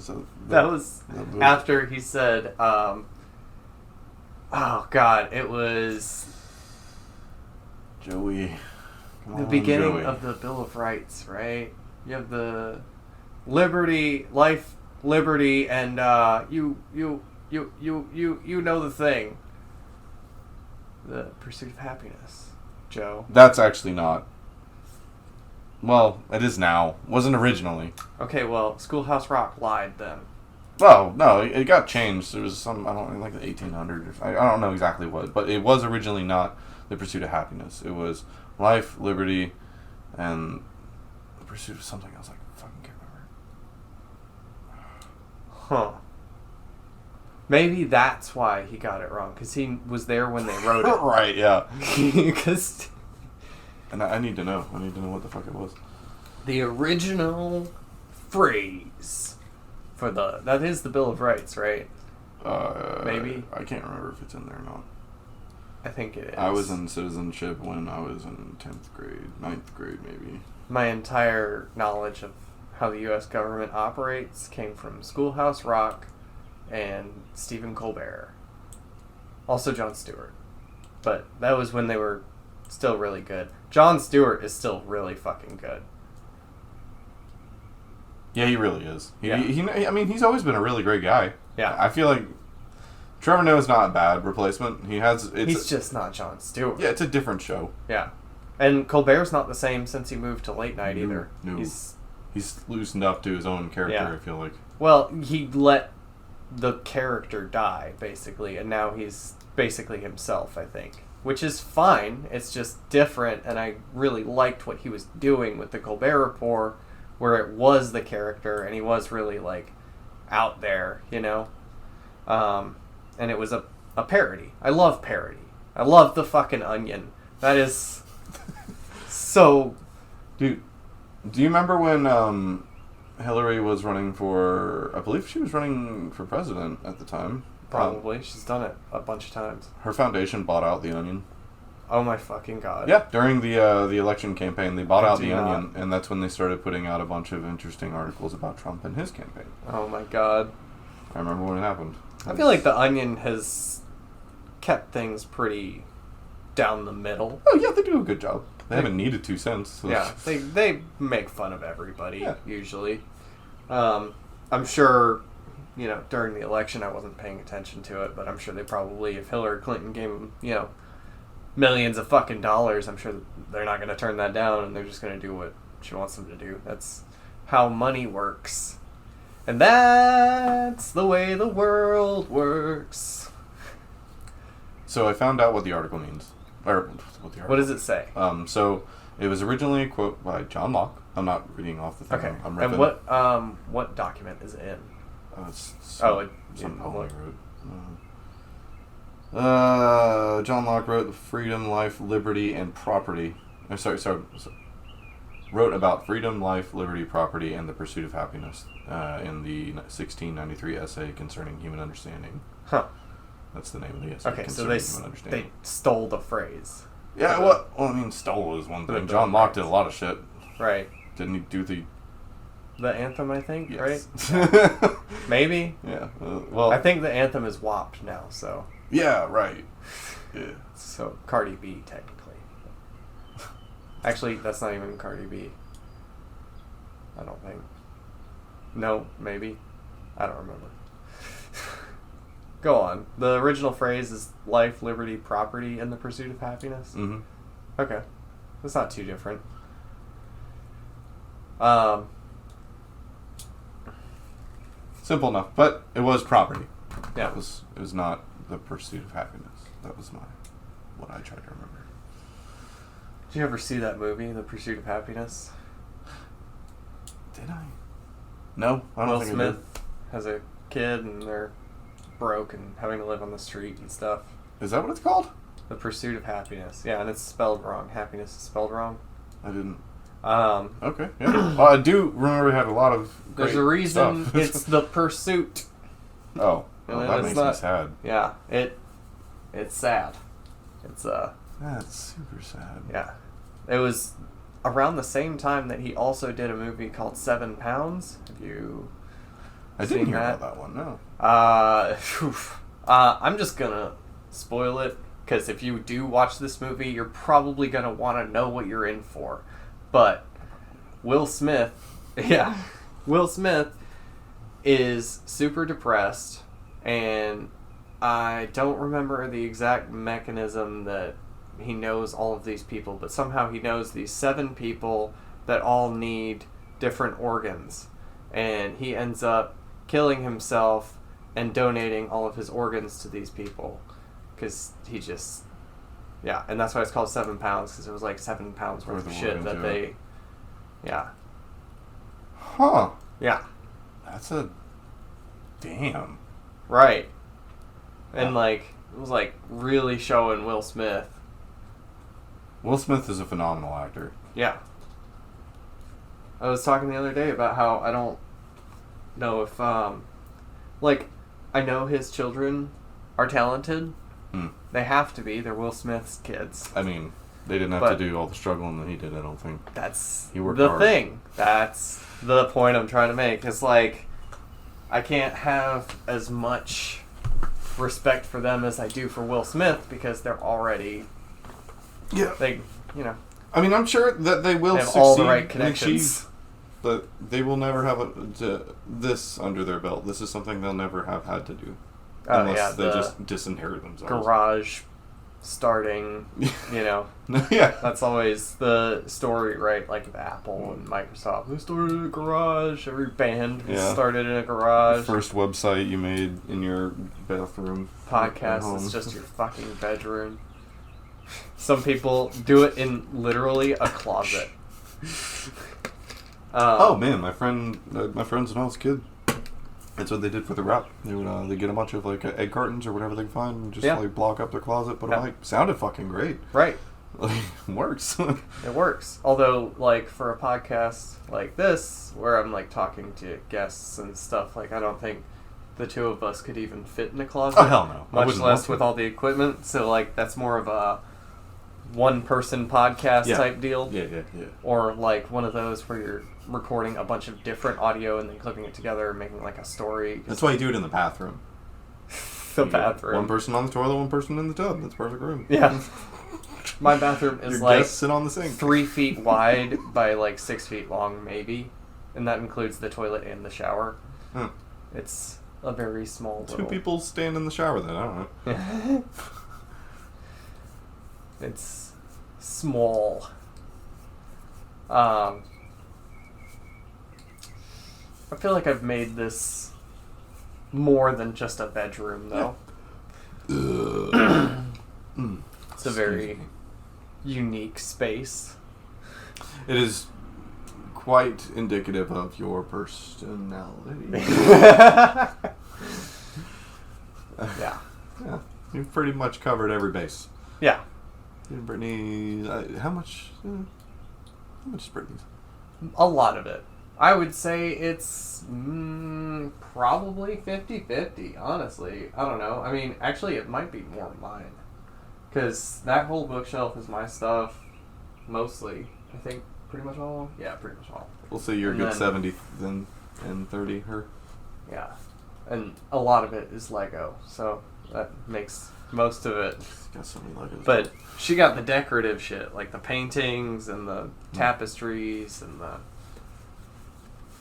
So That was after he said, oh God, it was Joey. Come the on, beginning Joey. of the Bill of Rights, right? You have the liberty, life, liberty, and you know the thing. The pursuit of happiness, Joe. That's actually not. Well, it is now. Wasn't originally. Okay, well, Schoolhouse Rock lied then. Oh, no, it got changed. It was some, I don't know, like the 1800s. I don't know exactly what, but it was originally not the pursuit of happiness. It was life, liberty, and the pursuit of something else. I fucking can't remember. Huh. Maybe that's why he got it wrong, because he was there when they wrote it. Right, yeah. Because And I need to know. I need to know what the fuck it was. the original phrase for that is the Bill of Rights, right? Maybe. I can't remember if it's in there or not. I think it is. I was in citizenship when I was in 10th grade, 9th grade maybe. My entire knowledge of how the U.S. government operates came from Schoolhouse Rock and Stephen Colbert. Also Jon Stewart. But that was when they were still really good. Jon Stewart is still really fucking good. Yeah, he really is. Yeah. I mean, he's always been a really great guy. Yeah. I feel like Trevor Noah's not a bad replacement. He's just not Jon Stewart. Yeah, it's a different show. Yeah. And Colbert's not the same since he moved to late night either. No. He's loosened up to his own character, Yeah. I feel like. Well, he let the character die, basically, and now he's basically himself, I think. Which is fine. It's just different, and I really liked what he was doing with the Colbert Report, where it was the character, and he was really, like, out there, you know? And it was a parody. I love parody. I love the fucking Onion. That is so... Dude, do you remember when Hillary was running for... I believe she was running for president at the time. Probably. She's done it a bunch of times. Her foundation bought out the Onion. Oh my fucking god. Yeah, during the election campaign, they bought out the do not. Onion, and that's when they started putting out a bunch of interesting articles about Trump and his campaign. Oh my god. I remember when it happened. I feel like the Onion has kept things pretty down the middle. Oh yeah, they do a good job. They haven't needed to since. So. Yeah, they make fun of everybody, Yeah. usually. I'm sure, you know, during the election I wasn't paying attention to it, but I'm sure they probably, if Hillary Clinton gave them, you know, millions of fucking dollars, I'm sure they're not going to turn that down, and they're just going to do what she wants them to do. That's how money works. And that's the way the world works. So I found out what the article means. Or What does it say? So it was originally a quote by John Locke. I'm not reading off the thing. Okay. I'm And ripping. what document is it in? It's Oh, some poem what? he wrote. John Locke wrote freedom, life, liberty, and property. Wrote about freedom, life, liberty, property, and the pursuit of happiness in the 1693 essay concerning human understanding. Huh. That's the name of the essay. Okay, so concerning human understanding. they stole the phrase. Yeah, well, I mean, stole is one thing. John Locke did a lot of shit. Right. Didn't he do the... The anthem, I think, Yes. right? Maybe. Yeah. Well, I think the anthem is WAP'd now, so... Yeah, right. Yeah. So, Cardi B, technically. Actually, that's not even Cardi B. I don't think. No, maybe. I don't remember. Go on. The original phrase is life, liberty, property, and the pursuit of happiness? Mm-hmm. Okay. That's not too different. Simple enough, but it was property. Yeah. It was not the pursuit of happiness. That was what I tried to remember. Did you ever see that movie, The Pursuit of Happiness? Did I? No, I don't Will think Smith has a kid and they're broke and having to live on the street and stuff. I did. Is that what it's called? The Pursuit of Happiness. Yeah, and it's spelled wrong. Happiness is spelled wrong. I didn't. Okay, yeah. I do remember it had a lot of great There's a reason stuff. it's The Pursuit. Oh, well, And that it's makes not- me sad. Yeah, it's sad. It's, That's super sad. yeah. It was around the same time that he also did a movie called 7 Pounds. Have you I didn't seen hear that? about that one, no. I'm just gonna spoil it, because if you do watch this movie, you're probably gonna want to know what you're in for. But Will Smith is super depressed, and I don't remember the exact mechanism that he knows all of these people, but somehow he knows these 7 people that all need different organs, and he ends up killing himself and donating all of his organs to these people, because he just, yeah, and that's why it's called 7 Pounds, because it was like 7 pounds worth of shit that they, yeah. Huh. Yeah. That's a... Damn. Right. And like, it was like really showing Will Smith. Will Smith is a phenomenal actor. Yeah. I was talking the other day about how I don't know if, like, I know his children are talented. Hmm. They have to be. They're Will Smith's kids. I mean, They didn't have But- to do all the struggling that he did, I don't think. That's He worked the hard. thing. That's the point I'm trying to make. It's like, I can't have as much respect for them as I do for Will Smith because they're already, Yeah. I mean, I'm sure that they will they have succeed all the right and connections. achieve, but they will never have this under their belt. This is something they'll never have had to do. Oh, Unless yeah, they the just disinherit themselves. garage starting, Yeah. that's always the story, right? Like with Apple and Microsoft. They started in a garage. Every band Yeah. started in a The garage. first website you made in your bathroom. at Podcast home. is just your fucking bedroom. Some people do it in literally a closet. Oh man, my friends when I was a kid, that's what they did for the rap. They would they get a bunch of like egg cartons or whatever they can find and just Yeah. like block up their closet, put Yeah. them like sounded fucking great. Right. Like works. It works. Although, like, for a podcast like this, where I'm, like, talking to guests and stuff, like, I don't think the two of us could even fit in a closet. Oh hell no. I Much wouldn't less want to. with all the equipment. So, like, that's more of a one-person podcast Yeah. type deal. Yeah. Or, like, one of those where you're recording a bunch of different audio and then clipping it together and making, like, a story. That's why you do it in the bathroom. The You get bathroom. One person on the toilet, one person in the tub. That's a perfect room. Yeah. My bathroom is, Your like, guests sit on the sink. 3 feet wide by, like, 6 feet long, maybe. And that includes the toilet and the shower. Huh. It's a very small Two little... people stand in the shower then, I don't know. It's small. I feel like I've made this more than just a bedroom, though. It's a very unique space. It is quite indicative of your personality. Yeah. Yeah, you've pretty much covered every base. Yeah. Brittany, how much is Brittany's? A lot of it. I would say it's probably 50-50, honestly. I don't know. I mean, actually, it might be more mine. Because that whole bookshelf is my stuff, mostly. I think pretty much all. Yeah, pretty much all. We'll say you're a And good then- 70 then, and 30 her. Yeah. And a lot of it is Lego, so that makes most of it. Got so many Legos. But she got the decorative shit, like the paintings and the tapestries and the...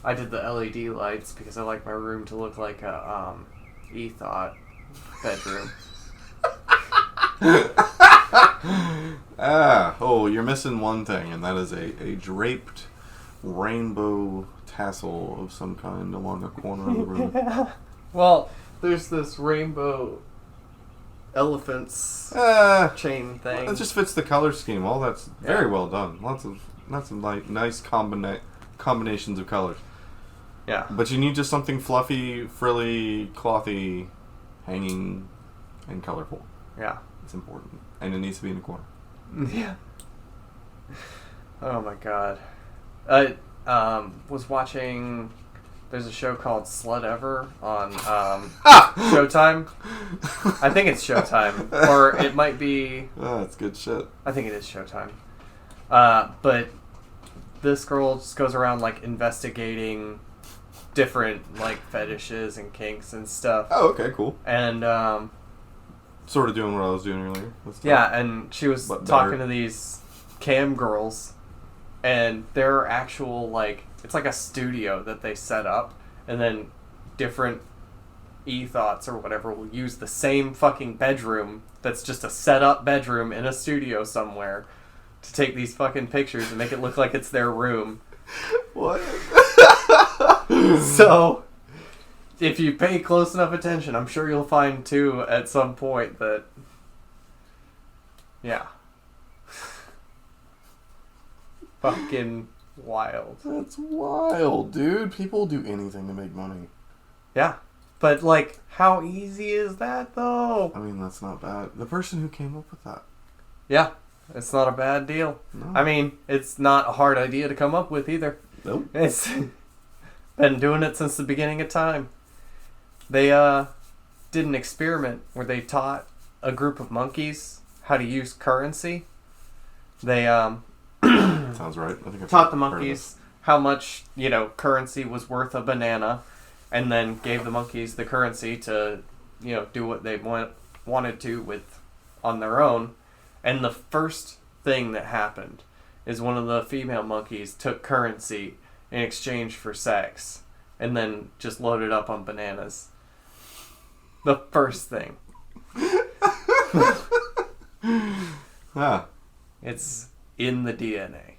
I did the LED lights because I like my room to look like a E-Thought bedroom. You're missing one thing, and that is a draped rainbow tassel of some kind along a corner of the room. Well, there's this rainbow elephants chain thing. It just fits the color scheme. All that's very well done. Lots of like nice combinations of colors. Yeah. But you need just something fluffy, frilly, clothy, hanging, and colorful. Yeah. It's important, and it needs to be in the corner. Yeah. Oh my god. I was watching... There's a show called Slut Ever on Showtime. I think it's Showtime. Or it might be... That's good shit. I think it is Showtime. But this girl just goes around, like, investigating different, like, fetishes and kinks and stuff. Oh, okay, cool. And, Sort of doing what I was doing earlier. yeah, and she was But talking better. to these cam girls, and they're actual, like, it's like a studio that they set up, and then different E-Thoughts or whatever will use the same fucking bedroom that's just a set-up bedroom in a studio somewhere to take these fucking pictures and make it look like it's their room. What? So, if you pay close enough attention, I'm sure you'll find, too, at some point that... Yeah. Fucking wild. That's wild, dude. People do anything to make money. Yeah. But, like, how easy is that, though? I mean, that's not bad. The person who came up with that. Yeah. It's not a bad deal. No. I mean, it's not a hard idea to come up with, either. Nope. It's been doing it since the beginning of time. They did an experiment where they taught a group of monkeys how to use currency. They Sounds right. I think I've taught the heard of monkeys how much, currency was worth a banana, and then gave the monkeys the currency to, do what they wanted to on their own. And the first thing that happened is one of the female monkeys took currency in exchange for sex, and then just loaded up on bananas. The first thing. Ah. It's in the DNA.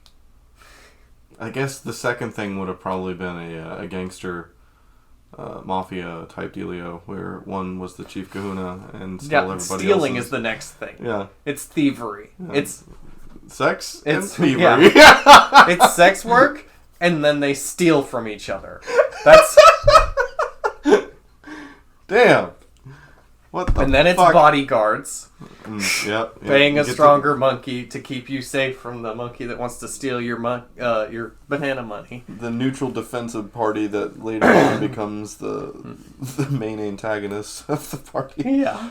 I guess the second thing would have probably been a gangster mafia type dealio, where one was the chief kahuna and stole everybody stealing else's. is the next thing. Yeah. It's thievery. Yeah. It's sex and it's thievery. yeah. It's sex work, and then they steal from each other. That's damn. What the and then it's fuck? bodyguards Yep. paying You a get stronger monkey to keep you safe from the monkey that wants to steal your banana money. the neutral defensive party that later on becomes the main antagonist of the party. Yeah.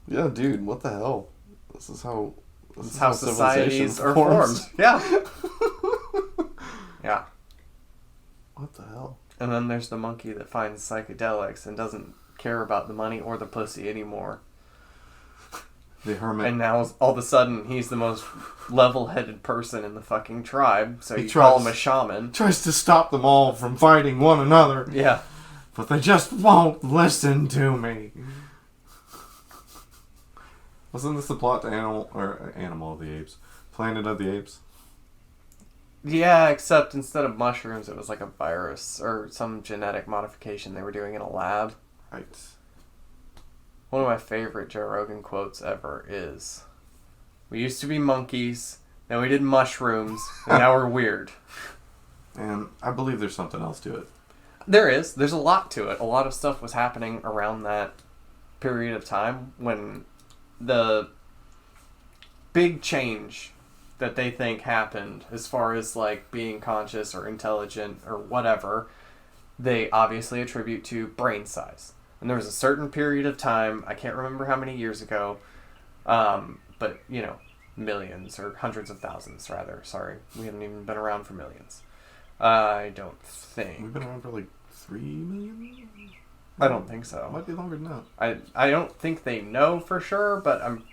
Yeah, dude, what the hell? This is how Societies civilization are forms. formed. Yeah. Yeah. What the hell? And then there's the monkey that finds psychedelics and doesn't care about the money or the pussy anymore. The hermit. And now all of a sudden he's the most level-headed person in the fucking tribe, so He you call him tries- a shaman. tries to stop them all from fighting one another, Yeah. but they just won't listen to me. Wasn't this the plot to Animal of the Apes? Planet of the Apes? Yeah, except instead of mushrooms, it was like a virus or some genetic modification they were doing in a lab. Right. One of my favorite Joe Rogan quotes ever is, "We used to be monkeys, then we did mushrooms, and now we're weird." And I believe there's something else to it. There's a lot to it. A lot of stuff was happening around that period of time when the big change that they think happened as far as like being conscious or intelligent or whatever, they obviously attribute to brain size. And there was a certain period of time, I can't remember how many years ago, but millions or hundreds of thousands rather. Sorry, we haven't even been around for millions. I don't think. We've been around for like 3 million? I don't think so. Might be longer than that. I don't think they know for sure, but I'm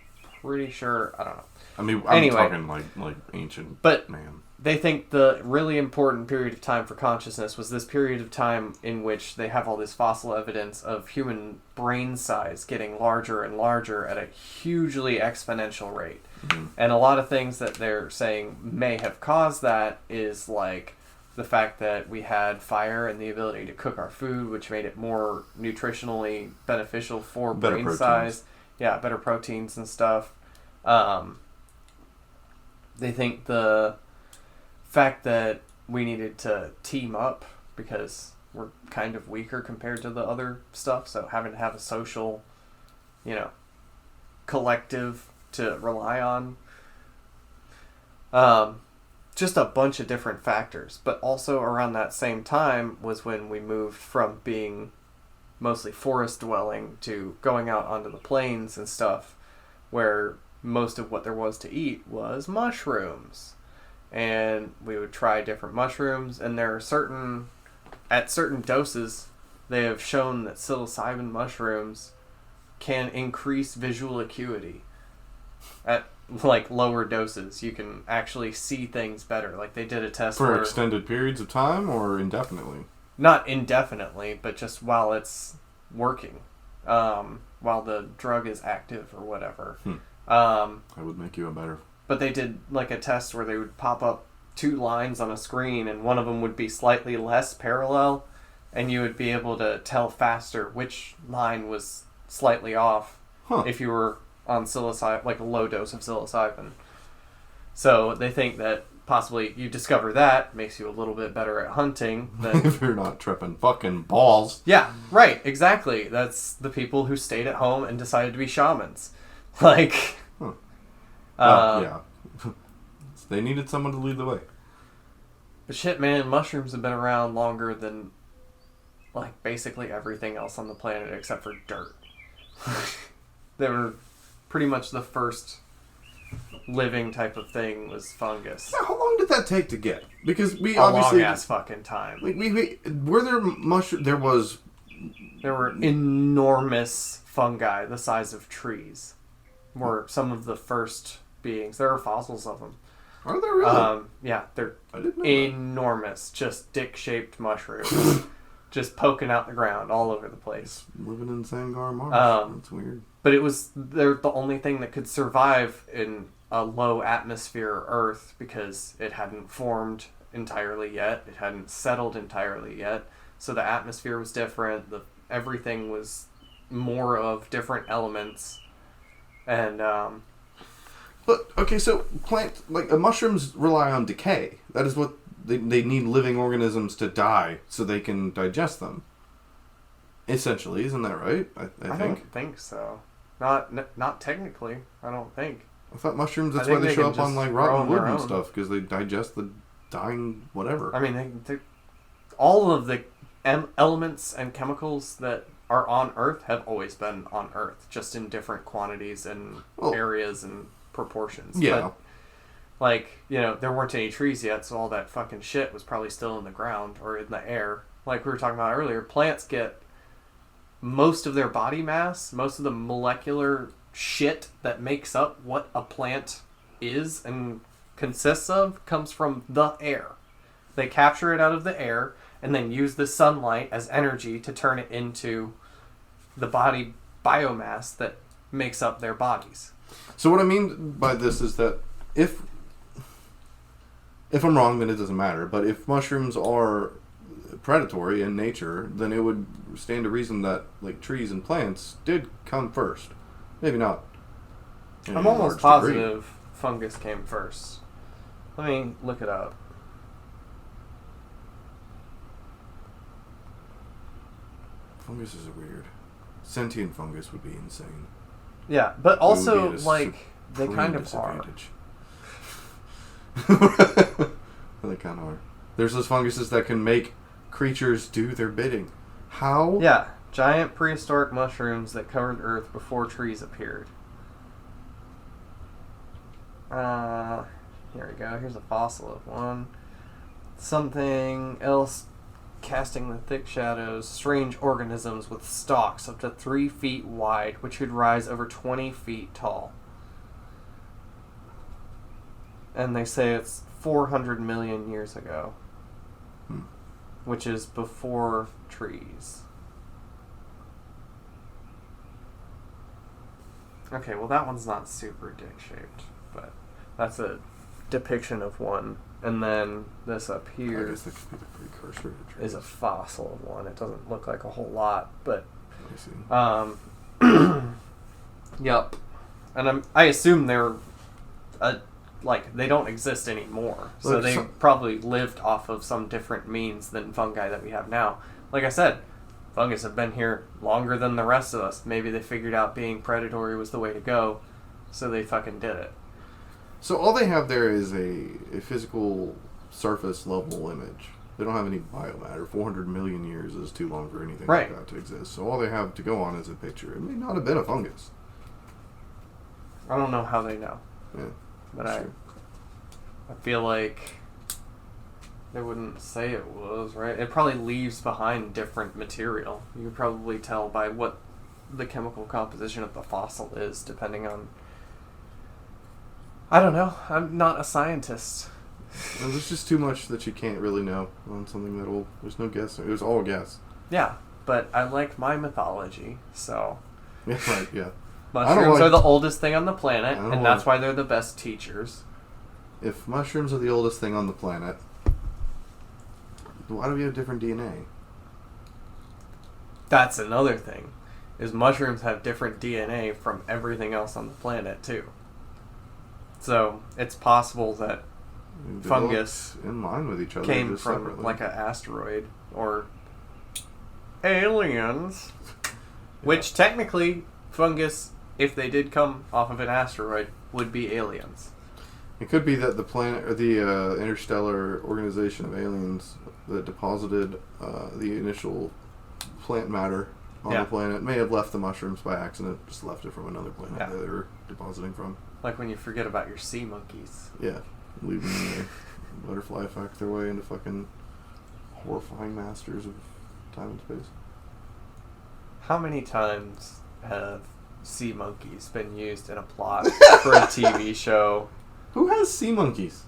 pretty sure. I don't know. I mean, I'm Anyway. talking like ancient But man. they think the really important period of time for consciousness was this period of time in which they have all this fossil evidence of human brain size getting larger and larger at a hugely exponential rate. Mm-hmm. And a lot of things that they're saying may have caused that is like the fact that we had fire and the ability to cook our food, which made it more nutritionally beneficial for Better brain proteins. size. Yeah, better proteins and stuff. They think the fact that we needed to team up because we're kind of weaker compared to the other stuff, so having to have a social, collective to rely on. Just a bunch of different factors. But also around that same time was when we moved from being mostly forest dwelling to going out onto the plains and stuff, where most of what there was to eat was mushrooms. And we would try different mushrooms, and there are at certain doses, they have shown that psilocybin mushrooms can increase visual acuity. At like lower doses, you can actually see things better. Like they did a test For where, extended periods of time or indefinitely? not indefinitely, but just while it's working, while the drug is active or whatever. I would make you a better... But they did like a test where they would pop up 2 lines on a screen, and one of them would be slightly less parallel, and you would be able to tell faster which line was slightly off if you were on psilocybin, like a low dose of psilocybin. So they think that possibly you discover that makes you a little bit better at hunting than... if you're not tripping fucking balls. Yeah, right, exactly. That's the people who stayed at home and decided to be shamans. Like... Yeah. They needed someone to lead the way. But shit, man, mushrooms have been around longer than, like, basically everything else on the planet except for dirt. They were pretty much the first living type of thing was fungus. How long did that take to get? Because we A obviously... long ass fucking time. Like, were there There were enormous fungi the size of trees. Were some of the first beings. There are fossils of them. Are there really? Yeah, they're I didn't know enormous. Just dick-shaped mushrooms. Just poking out the ground all over the place. Living in Sangar Marsh. That's weird. But they're the only thing that could survive in a low atmosphere Earth because it hadn't formed entirely yet. It hadn't settled entirely yet. So the atmosphere was different. Everything was more of different elements. And, But, okay, so mushrooms rely on decay. That is what they need living organisms to die so they can digest them. Essentially, isn't that right? I think. don't think so. Not technically, I don't think. I thought mushrooms, that's why they show up on, like, grow rotten on wood their and own. stuff, because they digest the dying whatever. I mean, all of the elements and chemicals that are on Earth have always been on Earth, just in different quantities and areas and proportions. Yeah. But, there weren't any trees yet, so all that fucking shit was probably still in the ground or in the air. Like we were talking about earlier, plants get most of their body mass, most of the molecular shit that makes up what a plant is and consists of comes from the air. They capture it out of the air and then use the sunlight as energy to turn it into the body biomass that makes up their bodies. So what I mean by this is that if I'm wrong, then it doesn't matter. But if mushrooms are predatory in nature, then it would stand to reason that, like, trees and plants did come first. Maybe not. I'm almost positive fungus came first. Let me look it up. Fungus is weird. Sentient fungus would be insane. Yeah, but also, It would be like, they supreme kind of are. disadvantage. They kind of are. There's those funguses that can make creatures do their bidding. How? Yeah, giant prehistoric mushrooms that covered Earth before trees appeared. Here we go. Here's a fossil of one. Something else casting the thick shadows. Strange organisms with stalks up to 3 feet wide, which could rise over 20 feet tall. And they say it's 400 million years ago. Which is before trees. Okay, well that one's not super dick-shaped, but that's a depiction of one. And then this up I here guess that could be the precursor to trees. is a fossil of one. It doesn't look like a whole lot, but I see. yep. And I assume they're they don't exist anymore. So Look, they probably lived off of some different means than fungi that we have now. Like I said, fungus have been here longer than the rest of us. Maybe they figured out being predatory was the way to go, so they fucking did it. So all they have there is a physical surface level image. They don't have any biomatter. 400 million years is too long for anything like that to exist. So all they have to go on is a picture. It may not have been a fungus. I don't know how they know. Yeah. But I feel like they wouldn't say it was, right? It probably leaves behind different material. You could probably tell by what the chemical composition of the fossil is, depending on... I don't know. I'm not a scientist. Well, there's just too much that you can't really know on something that'll... There's no guess. It was all guess. Yeah, but I like my mythology, so... Yeah, right, yeah. Mushrooms are the oldest thing on the planet, and that's why they're the best teachers. If mushrooms are the oldest thing on the planet, why do we have different DNA? That's another thing, is mushrooms have different DNA from everything else on the planet, too. So, it's possible that fungus in line with each other came just from, separately. like, an asteroid, or aliens. Yeah. Which, technically, fungus... if they did come off of an asteroid, would be aliens. It could be that the planet or the interstellar organization of aliens that deposited the initial plant matter on the planet. May have left the mushrooms by accident. Just left it from another planet that they were depositing from. Like when you forget about your sea monkeys. Yeah. Leaving the butterfly effect their way into fucking horrifying masters of time and space. How many times have sea monkeys been used in a plot for a TV show? Who has sea monkeys?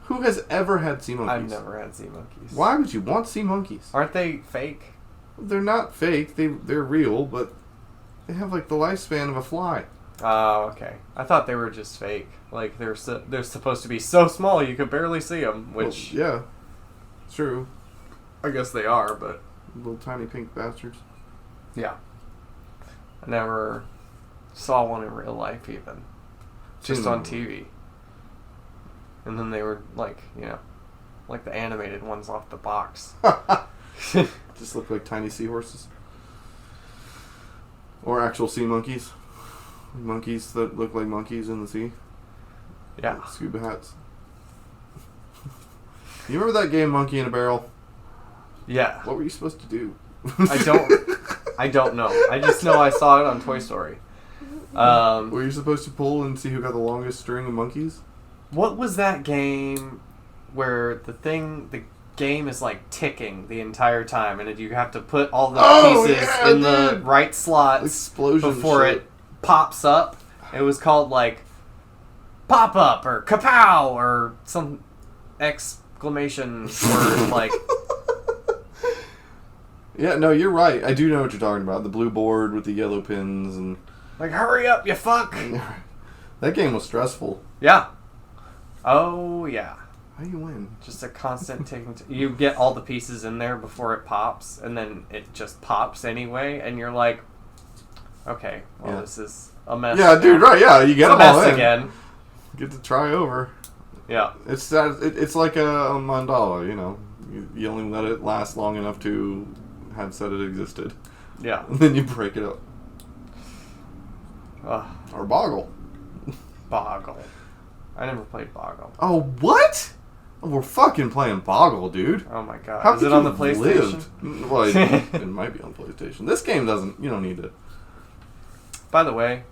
Who has ever had sea monkeys? I've never had sea monkeys. Why would you want sea monkeys? Aren't they fake? They're not fake. They're real, but they have like the lifespan of a fly. Oh, okay. I thought they were just fake. Like they're supposed to be so small you could barely see them. Which yeah, true. I guess they are, but little tiny pink bastards. Yeah. I never saw one in real life even. Just on TV. And then they were like, like the animated ones off the box. Just look like tiny seahorses. Or actual sea monkeys. Monkeys that look like monkeys in the sea. Yeah. Like scuba hats. You remember that game Monkey in a Barrel? Yeah. What were you supposed to do? I don't know. I just know I saw it on Toy Story. Were you supposed to pull and see who got the longest string of monkeys? What was that game where the game is like ticking the entire time and you have to put all the pieces in the right slots Explosion before shit. it pops up? It was called like Pop Up or Kapow or some exclamation word like... Yeah, no, you're right. I do know what you're talking about. The blue board with the yellow pins and... Like, hurry up, you fuck! That game was stressful. Yeah. Oh, yeah. How do you win? Just a constant ticking... You get all the pieces in there before it pops, and then it just pops anyway, and you're like, okay, well, this is a mess. Yeah, dude, right, yeah, you get it's them all a mess in. again. Get to try over. Yeah. It's like a mandala, You only let it last long enough to have said it existed. Yeah. And then you break it up. Or Boggle. Boggle. I never played Boggle. Oh, what? Oh, we're fucking playing Boggle, dude. Oh my god. How Is it on the PlayStation? Well, it might be on PlayStation. This game doesn't... You don't need it. By the way,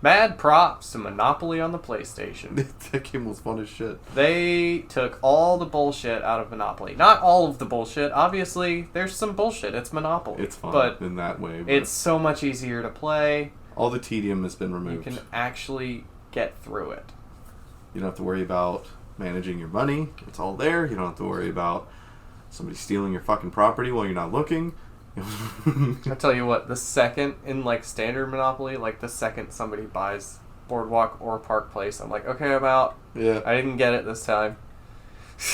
mad props to Monopoly on the PlayStation. That game was fun as shit. They took all the bullshit out of Monopoly. Not all of the bullshit. Obviously, there's some bullshit. It's Monopoly. It's fun but in that way. But it's so much easier to play. all the tedium has been removed. You can actually get through it. You don't have to worry about managing your money. It's all there. You don't have to worry about somebody stealing your fucking property while you're not looking. I tell you what, the second in like standard Monopoly, like the second somebody buys Boardwalk or Park Place, I'm like, okay, I'm out. Yeah. I didn't get it this time.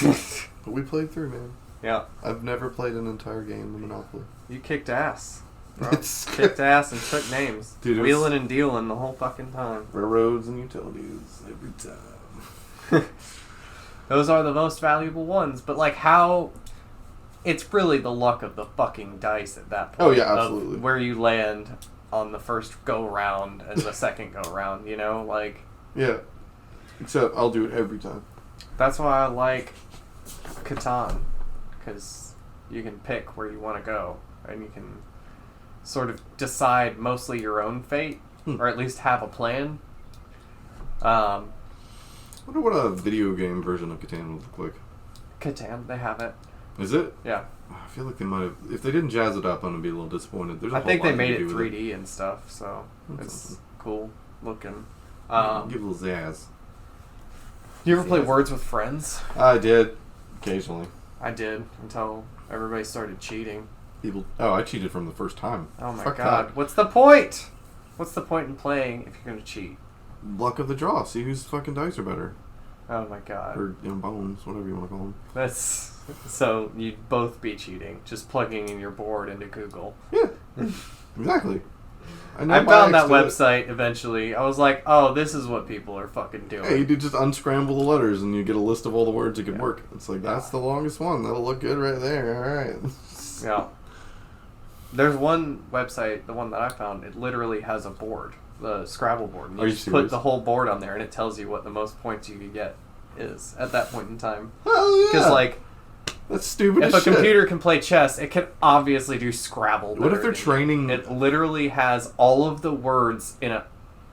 But we played through, man. Yeah. I've never played an entire game of Monopoly. You kicked ass. Bro. It's Kicked ass and took names. Dude, wheeling and dealing the whole fucking time. Railroads and utilities every time. Those are the most valuable ones, but like how... It's really the luck of the fucking dice at that point. Oh, yeah, absolutely. Of where you land on the first go-round and the second go-round, like... Yeah. Except I'll do it every time. That's why I like Catan, because you can pick where you want to go, and you can sort of decide mostly your own fate, or at least have a plan. I wonder what a video game version of Catan would look like. Catan, they have it. Is it? Yeah. I feel like they might have... If they didn't jazz it up, I'm going to be a little disappointed. There's a I think whole they lot made to it do with 3D and stuff, so That's it's awesome. cool looking. Give a little zazz. You ever play Words with Friends? I did. Occasionally. I did, until everybody started cheating. I cheated from the first time. Oh my Fuck god. that. What's the point? What's the point in playing if you're going to cheat? Luck of the draw. See whose fucking dice are better. Oh my god. Or, bones, whatever you want to call them. That's... So you'd both be cheating, just plugging in your board into Google. Yeah. Exactly. I found that website eventually. I was like, oh, this is what people are fucking doing. Yeah, you do just unscramble the letters and you get a list of all the words that could work. It's like, that's the longest one. That'll look good right there. Alright. Yeah. There's one website, the one that I found, it literally has a board, the Scrabble board. And you just put the whole board on there and it tells you what the most points you could get is at that point in time. Hell yeah. Because, like, That's stupid If as a shit. computer can play chess, it can obviously do Scrabble. What if they're better. training... It literally has all of the words in a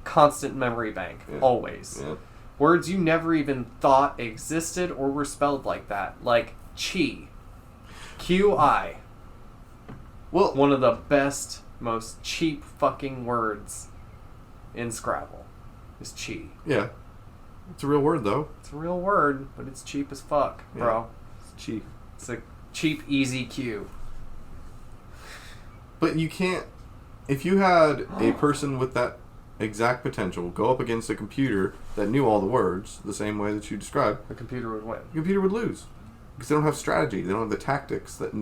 constant memory bank, always. Yeah. Words you never even thought existed or were spelled like that. Like chi. Q-I. Well, One of the best, most cheap fucking words in Scrabble is chi. yeah. It's a real word, though. It's a real word, but it's cheap as fuck, bro. It's cheap. It's a cheap, easy Q. But you can't... If you had a person with that exact potential go up against a computer that knew all the words the same way that you described, The computer would win. the computer would lose. Because they don't have strategy. They don't have the tactics that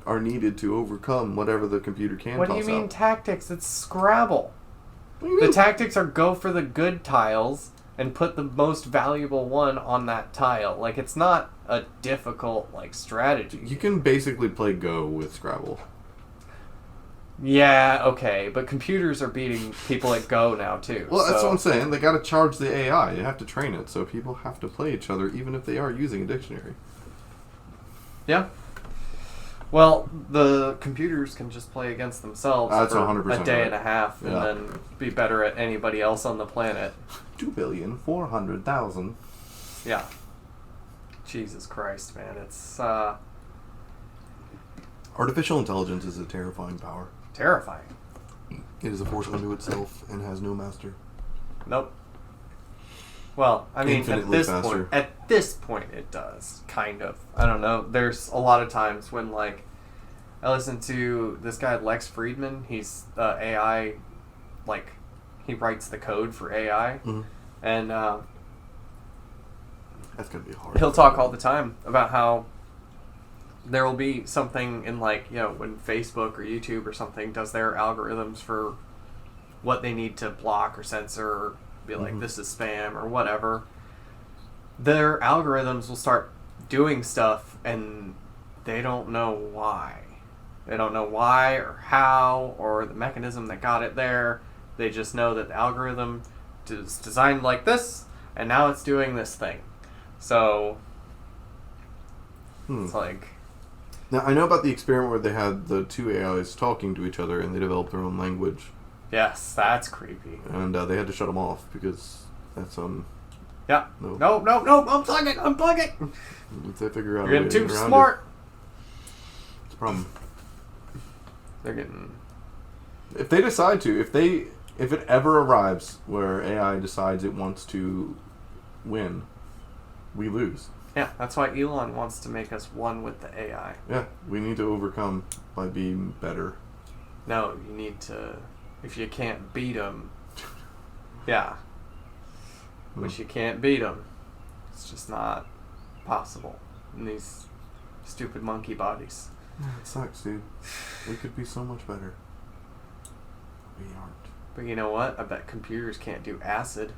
are needed to overcome whatever the computer can What do toss you mean out. tactics? It's Scrabble. What do you The mean? tactics are go for the good tiles and put the most valuable one on that tile. Like, it's not a difficult, like, strategy. You can basically play Go with Scrabble. Yeah, okay, but computers are beating people at Go now, too. Well, that's so- what I'm saying. They gotta charge the AI. You have to train it, so people have to play each other, even if they are using a dictionary. Yeah. Well, the computers can just play against themselves That's for 100% a day right. and a half and Yeah. then be better at anybody else on the planet. 2,400,000. Yeah. Jesus Christ, man. It's Artificial intelligence is a terrifying power. terrifying. It is a force unto itself and has no master. Nope. Well, I mean, Infinitely faster. at this point it does, kind of. I don't know. There's a lot of times when, like, I listen to this guy, Lex Friedman. He's AI, like, he writes the code for AI. Mm-hmm. And That's gonna be hard. he'll talk all the time about how there will be something in, like, you know, when Facebook or YouTube or something does their algorithms for what they need to block or censor or be like, this is spam or whatever, their algorithms will start doing stuff and they don't know why. They don't know why or how or the mechanism that got it there. They just know that the algorithm is designed like this and now it's doing this thing. So it's like... Now, I know about the experiment where they had the two AIs talking to each other and they developed their own language. Yes, that's creepy. And they had to shut them off because that's, Yeah. No. No, unplug it, unplug it! if they figure out You're a way getting too around smart! it's a problem. They're getting... If they decide to, if it ever arrives where AI decides it wants to win, we lose. Yeah, that's why Elon wants to make us one with the AI. Yeah, we need to overcome by being better. No, you need to... If you can't beat them... Yeah. Which you can't beat them. It's just not possible in these stupid monkey bodies. It sucks, dude. We could be so much better. We aren't. But you know what? I bet computers can't do acid.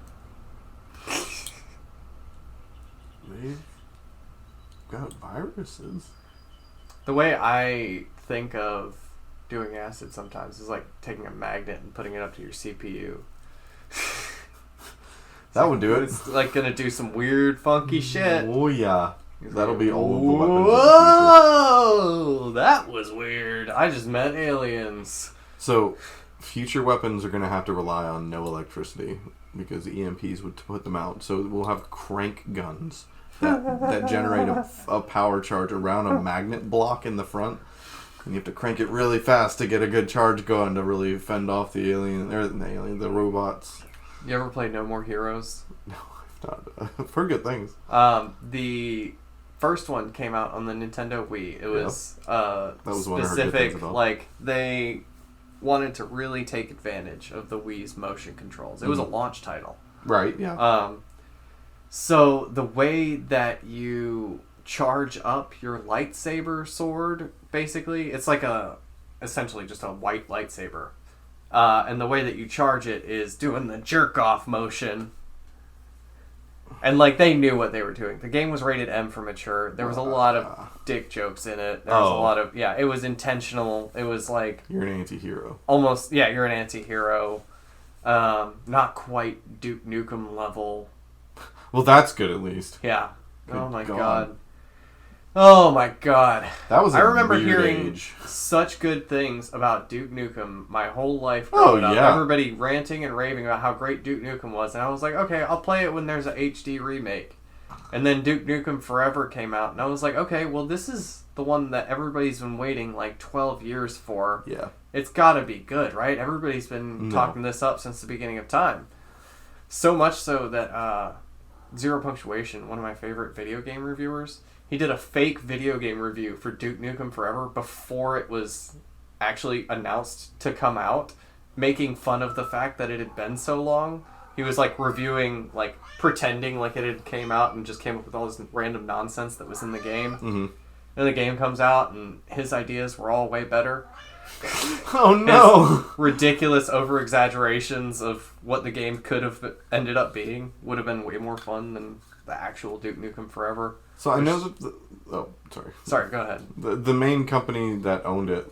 They've got viruses. The way I think of doing acid sometimes is like taking a magnet and putting it up to your CPU. That would do it. It's like gonna do some weird, funky shit. Oh yeah. That'll be all of the weapons of the Whoa! That was weird. I just met aliens. future. So, future weapons are going to have to rely on no electricity because the EMPs would put them out. So we'll have crank guns that generate a power charge around a magnet block in the front. And you have to crank it really fast to get a good charge going to really fend off the the robots. You ever play No More Heroes? No, I've not. I've heard good things. The first one came out on the Nintendo Wii. It was That was one I heard good specific, things about. like, they wanted to really take advantage of the Wii's motion controls. It was a launch title. Right, yeah. So the way that you charge up your lightsaber sword, basically, it's like essentially just a white lightsaber. And the way that you charge it is doing the jerk-off motion. And, like, they knew what they were doing. The game was rated M for mature. There was a lot of dick jokes in it. There was a lot of... Yeah, it was intentional. It was, like... You're an anti-hero. Almost... Yeah, you're an anti-hero. Not quite Duke Nukem level. Well, that's good at least. Yeah. Good Oh, my God. God. Oh my god. That was I remember weird hearing age. such good things about Duke Nukem my whole life growing up. Yeah. Everybody ranting and raving about how great Duke Nukem was, and I was like, okay, I'll play it when there's a HD remake. And then Duke Nukem Forever came out, and I was like, okay, well, this is the one that everybody's been waiting like 12 years for. Yeah. It's gotta be good, right? Everybody's been talking this up since the beginning of time. So much so that Zero Punctuation, one of my favorite video game reviewers, he did a fake video game review for Duke Nukem Forever before it was actually announced to come out, making fun of the fact that it had been so long. He was like reviewing, like pretending like it had came out and just came up with all this random nonsense that was in the game. Mm-hmm. And the game comes out and his ideas were all way better. Oh no! His ridiculous over-exaggerations of what the game could have ended up being would have been way more fun than the actual Duke Nukem Forever. So I know that sorry. Sorry, go ahead. The main company that owned it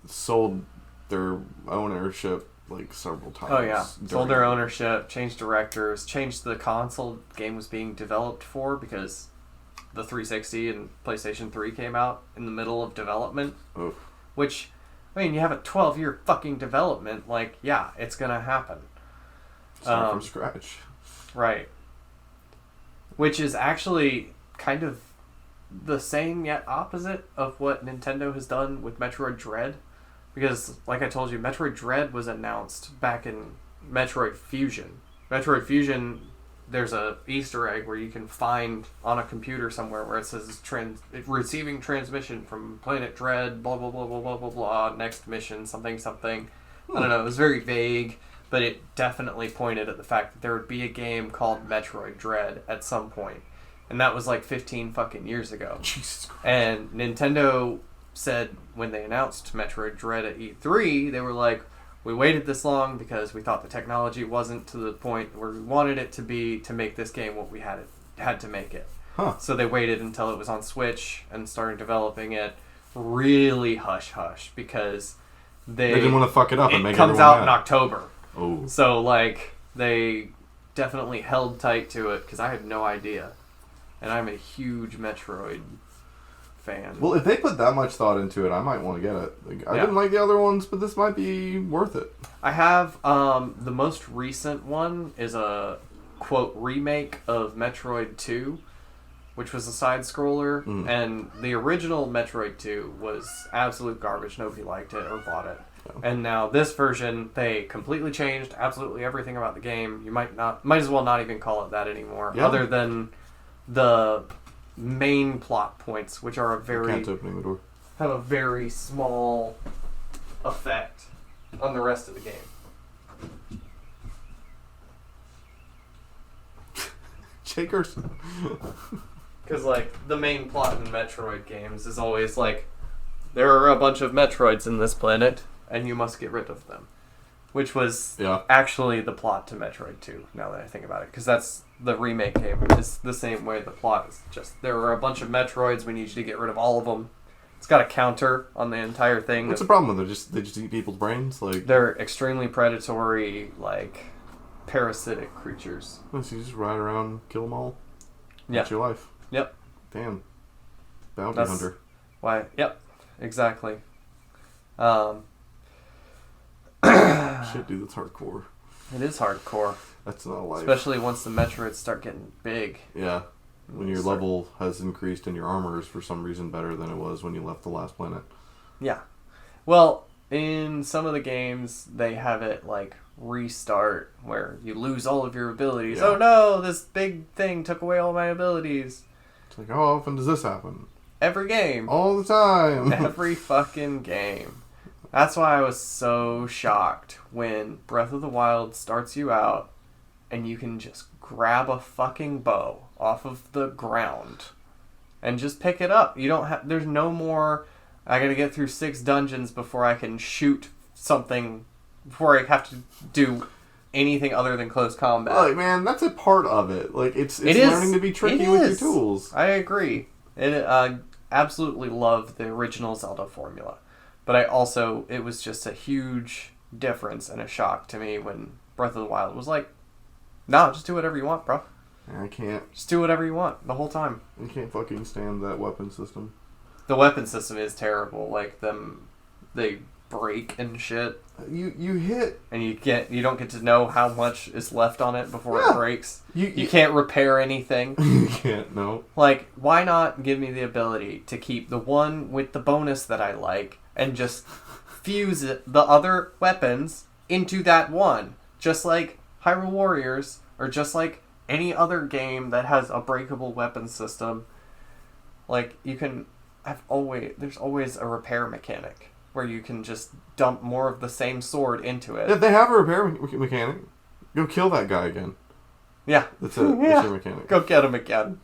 sold their ownership like several times. Oh yeah, sold their ownership, changed directors, changed the console the game was being developed for because the 360 and PlayStation 3 came out in the middle of development. Oof. Which, I mean, you have a 12-year fucking development, like, yeah, it's gonna happen. Start from scratch. Right. Which is actually kind of the same yet opposite of what Nintendo has done with Metroid Dread. Because, like I told you, Metroid Dread was announced back in Metroid Fusion. Metroid Fusion, there's a Easter egg where you can find on a computer somewhere where it says receiving transmission from Planet Dread, blah, blah, blah, blah, blah, blah, blah, next mission, something, something. I don't know, it was very vague, but it definitely pointed at the fact that there would be a game called Metroid Dread at some point. And that was like 15 fucking years ago. Jesus Christ. And Nintendo said when they announced Metroid Dread at E3, they were like, we waited this long because we thought the technology wasn't to the point where we wanted it to be to make this game what we had to make it. Huh. So they waited until it was on Switch and started developing it really hush-hush because they didn't want to fuck it up and make it comes everyone out in mad. October. Oh. So, like, they definitely held tight to it because I had no idea. And I'm a huge Metroid fan. Well, if they put that much thought into it, I might want to get it. Like, I didn't like the other ones, but this might be worth it. I have the most recent one is a quote remake of Metroid 2, which was a side scroller, and the original Metroid 2 was absolute garbage. Nobody liked it or bought it. And now this version, they completely changed absolutely everything about the game. You might as well not even call it that anymore, other than the main plot points, which are Can't opening the door. have a very small effect on the rest of the game. Shakers. Because, like, the main plot in Metroid games is always, like, there are a bunch of Metroids in this planet, and you must get rid of them. Which was actually the plot to Metroid 2, now that I think about it. Because that's the remake game. It's the same way the plot is just, there are a bunch of Metroids, we need you to get rid of all of them. It's got a counter on the entire thing. What's the problem with it? They just eat people's brains? Like, they're extremely predatory, like, parasitic creatures. so you just ride around, kill them all? Yeah. That's your life. Yep. Damn. Bounty hunter. Why? Yep. Exactly. Shit, dude, that's hardcore. It is hardcore. That's not a life. Especially once the Metroids start getting big. Yeah. When your level has increased and your armor is for some reason better than it was when you left the last planet. Yeah. Well, in some of the games, they have it, like, restart, where you lose all of your abilities. Yeah. Oh no, this big thing took away all my abilities. It's like, how often does this happen? Every game. All the time. Every fucking game. That's why I was so shocked when Breath of the Wild starts you out and you can just grab a fucking bow off of the ground and just pick it up. You don't have, there's no more, I gotta get through 6 dungeons before I can shoot something, before I have to do anything other than close combat. Like, man, that's a part of it. Like, it's It is. learning to be tricky It with your is. tools. I agree. I absolutely love the original Zelda formula. But I also, it was just a huge difference and a shock to me when Breath of the Wild was like, no, just do whatever you want, bro. I can't. Just do whatever you want the whole time. I can't fucking stand that weapon system. The weapon system is terrible. Like they break and shit. You hit and you don't get to know how much is left on it before it breaks. You can't repair anything. You can't. No. Like, why not give me the ability to keep the one with the bonus that I like and just fuse the other weapons into that one, just like Hyrule Warriors or just like any other game that has a breakable weapon system. Like, there's always a repair mechanic where you can just dump more of the same sword into it. If they have a repair mechanic, go kill that guy again. Yeah. That's it. Yeah. That's your mechanic. Go get him again.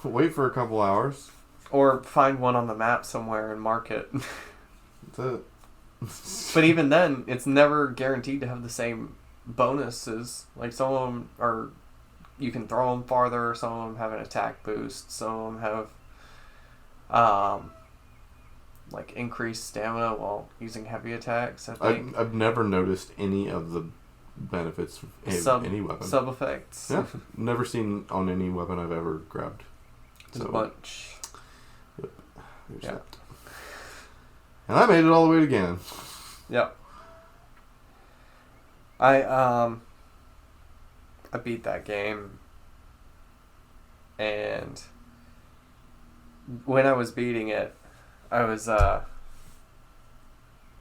Wait for a couple hours. Or find one on the map somewhere and mark it. That's it. But even then, it's never guaranteed to have the same bonuses. Like, some of them are... You can throw them farther, some of them have an attack boost, some of them have... like increased stamina while using heavy attacks. I think I've never noticed any of the benefits of any weapon. Sub effects. Yeah, never seen on any weapon I've ever grabbed. There's a bunch. Yep. There's yeah. that. And I made it all the way to Ganon. Yep. I beat that game, and when I was beating it, I was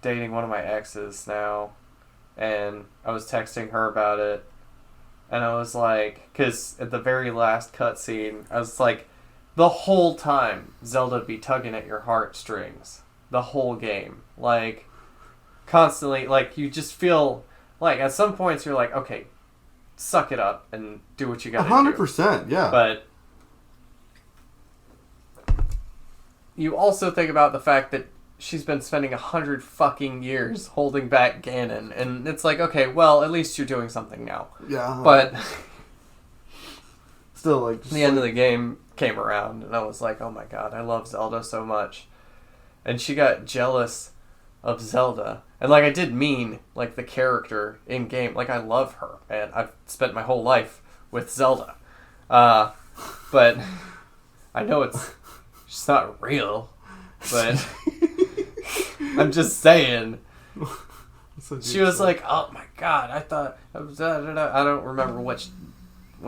dating one of my exes now, and I was texting her about it, and I was like, because at the very last cutscene, I was like, the whole time Zelda be tugging at your heartstrings, the whole game, like, constantly, like, you just feel, like, at some points you're like, okay, suck it up and do what you gotta 100%, yeah. But you also think about the fact that she's been spending 100 fucking years holding back Ganon, and it's like, okay, well, at least you're doing something now. Yeah. But still, like, the end of the game came around, and I was like, oh my god, I love Zelda so much. And she got jealous of Zelda. And, like, I did mean, like, the character in-game. Like, I love her, and I've spent my whole life with Zelda. But I know it's not real, but I'm just saying. She was like, oh my god, I thought... I don't remember what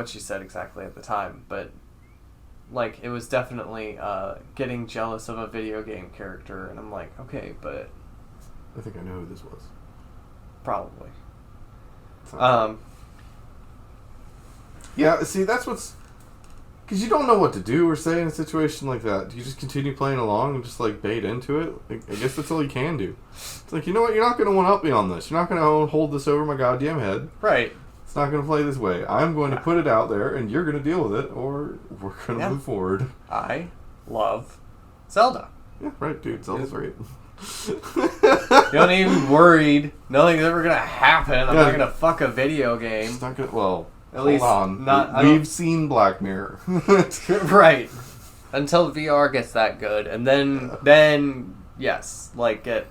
she said exactly at the time, but, like, it was definitely getting jealous of a video game character, and I'm like, okay, but... I think I know who this was. Probably. Yeah, see, that's what's... Because you don't know what to do or say in a situation like that. Do you just continue playing along and just, like, bait into it? I guess that's all you can do. It's like, you know what? You're not going to one-up me on this. You're not going to hold this over my goddamn head. Right. It's not going to play this way. I'm going to put it out there, and you're going to deal with it, or we're going to move forward. I love Zelda. Yeah, right, dude. Zelda's great. You're not even worried. Nothing's ever going to happen. I'm not going to fuck a video game. It's not going to... Well... At least on. Not. We've seen Black Mirror. Right. Until VR gets that good, and then yes, like get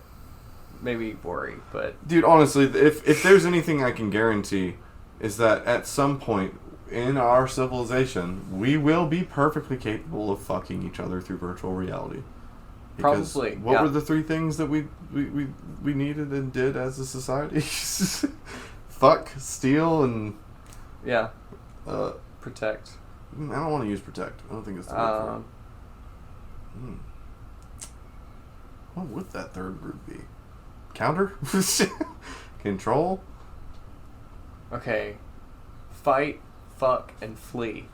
maybe worry, but dude, honestly, if there's anything I can guarantee, is that at some point in our civilization, we will be perfectly capable of fucking each other through virtual reality. Because probably. What were the three things that we needed and did as a society? Fuck, steal, and yeah. Protect. I don't want to use protect. I don't think it's the word for it. What would that third group be? Counter? Control? Okay. Fight, fuck, and flee.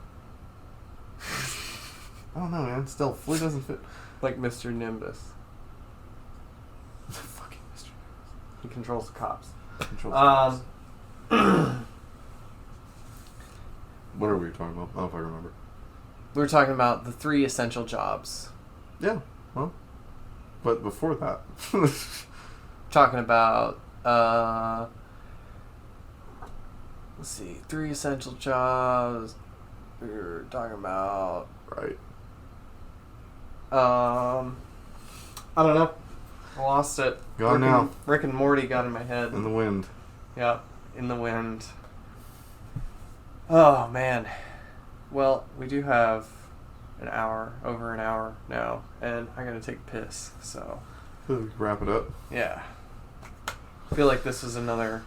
I don't know, man. Still, flee doesn't fit. Like Mr. Nimbus. Fucking Mr. Nimbus. He controls the cops. What are we talking about? I don't know if I remember. We were talking about the 3 essential jobs. Yeah, well, but before that, talking about let's see, 3 essential jobs. We were talking about right. I don't know. I lost it. Gone now. Rick and Morty got in my head. In the wind. Yeah, in the wind. Oh man, Well, we do have over an hour now, and I gotta take a piss, so. Wrap it up. Yeah. I feel like this is another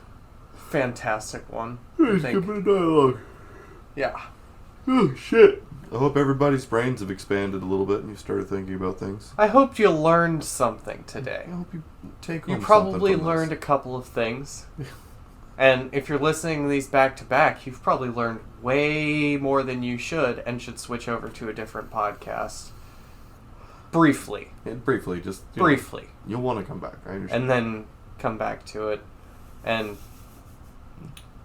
fantastic one. Hey, skip the dialogue. Yeah. Oh, shit. I hope everybody's brains have expanded a little bit and you started thinking about things. I hope you learned something today. I hope you take home You probably something from learned a this. couple of things. And if you're listening to these back to back, you've probably learned way more than you should and should switch over to a different podcast. Briefly. Yeah, briefly, just... Briefly. You'll want to come back, I understand. And then come back to it. And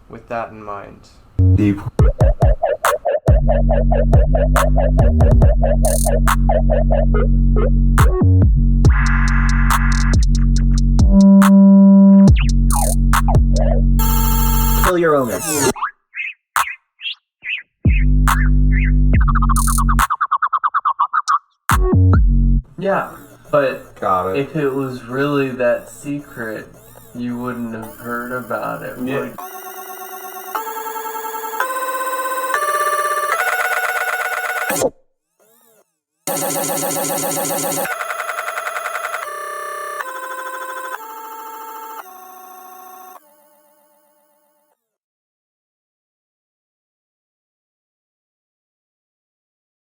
with that in mind... Deep. Kill your owner. Yeah, but Got it. if it was really that secret, you wouldn't have heard about it, would you?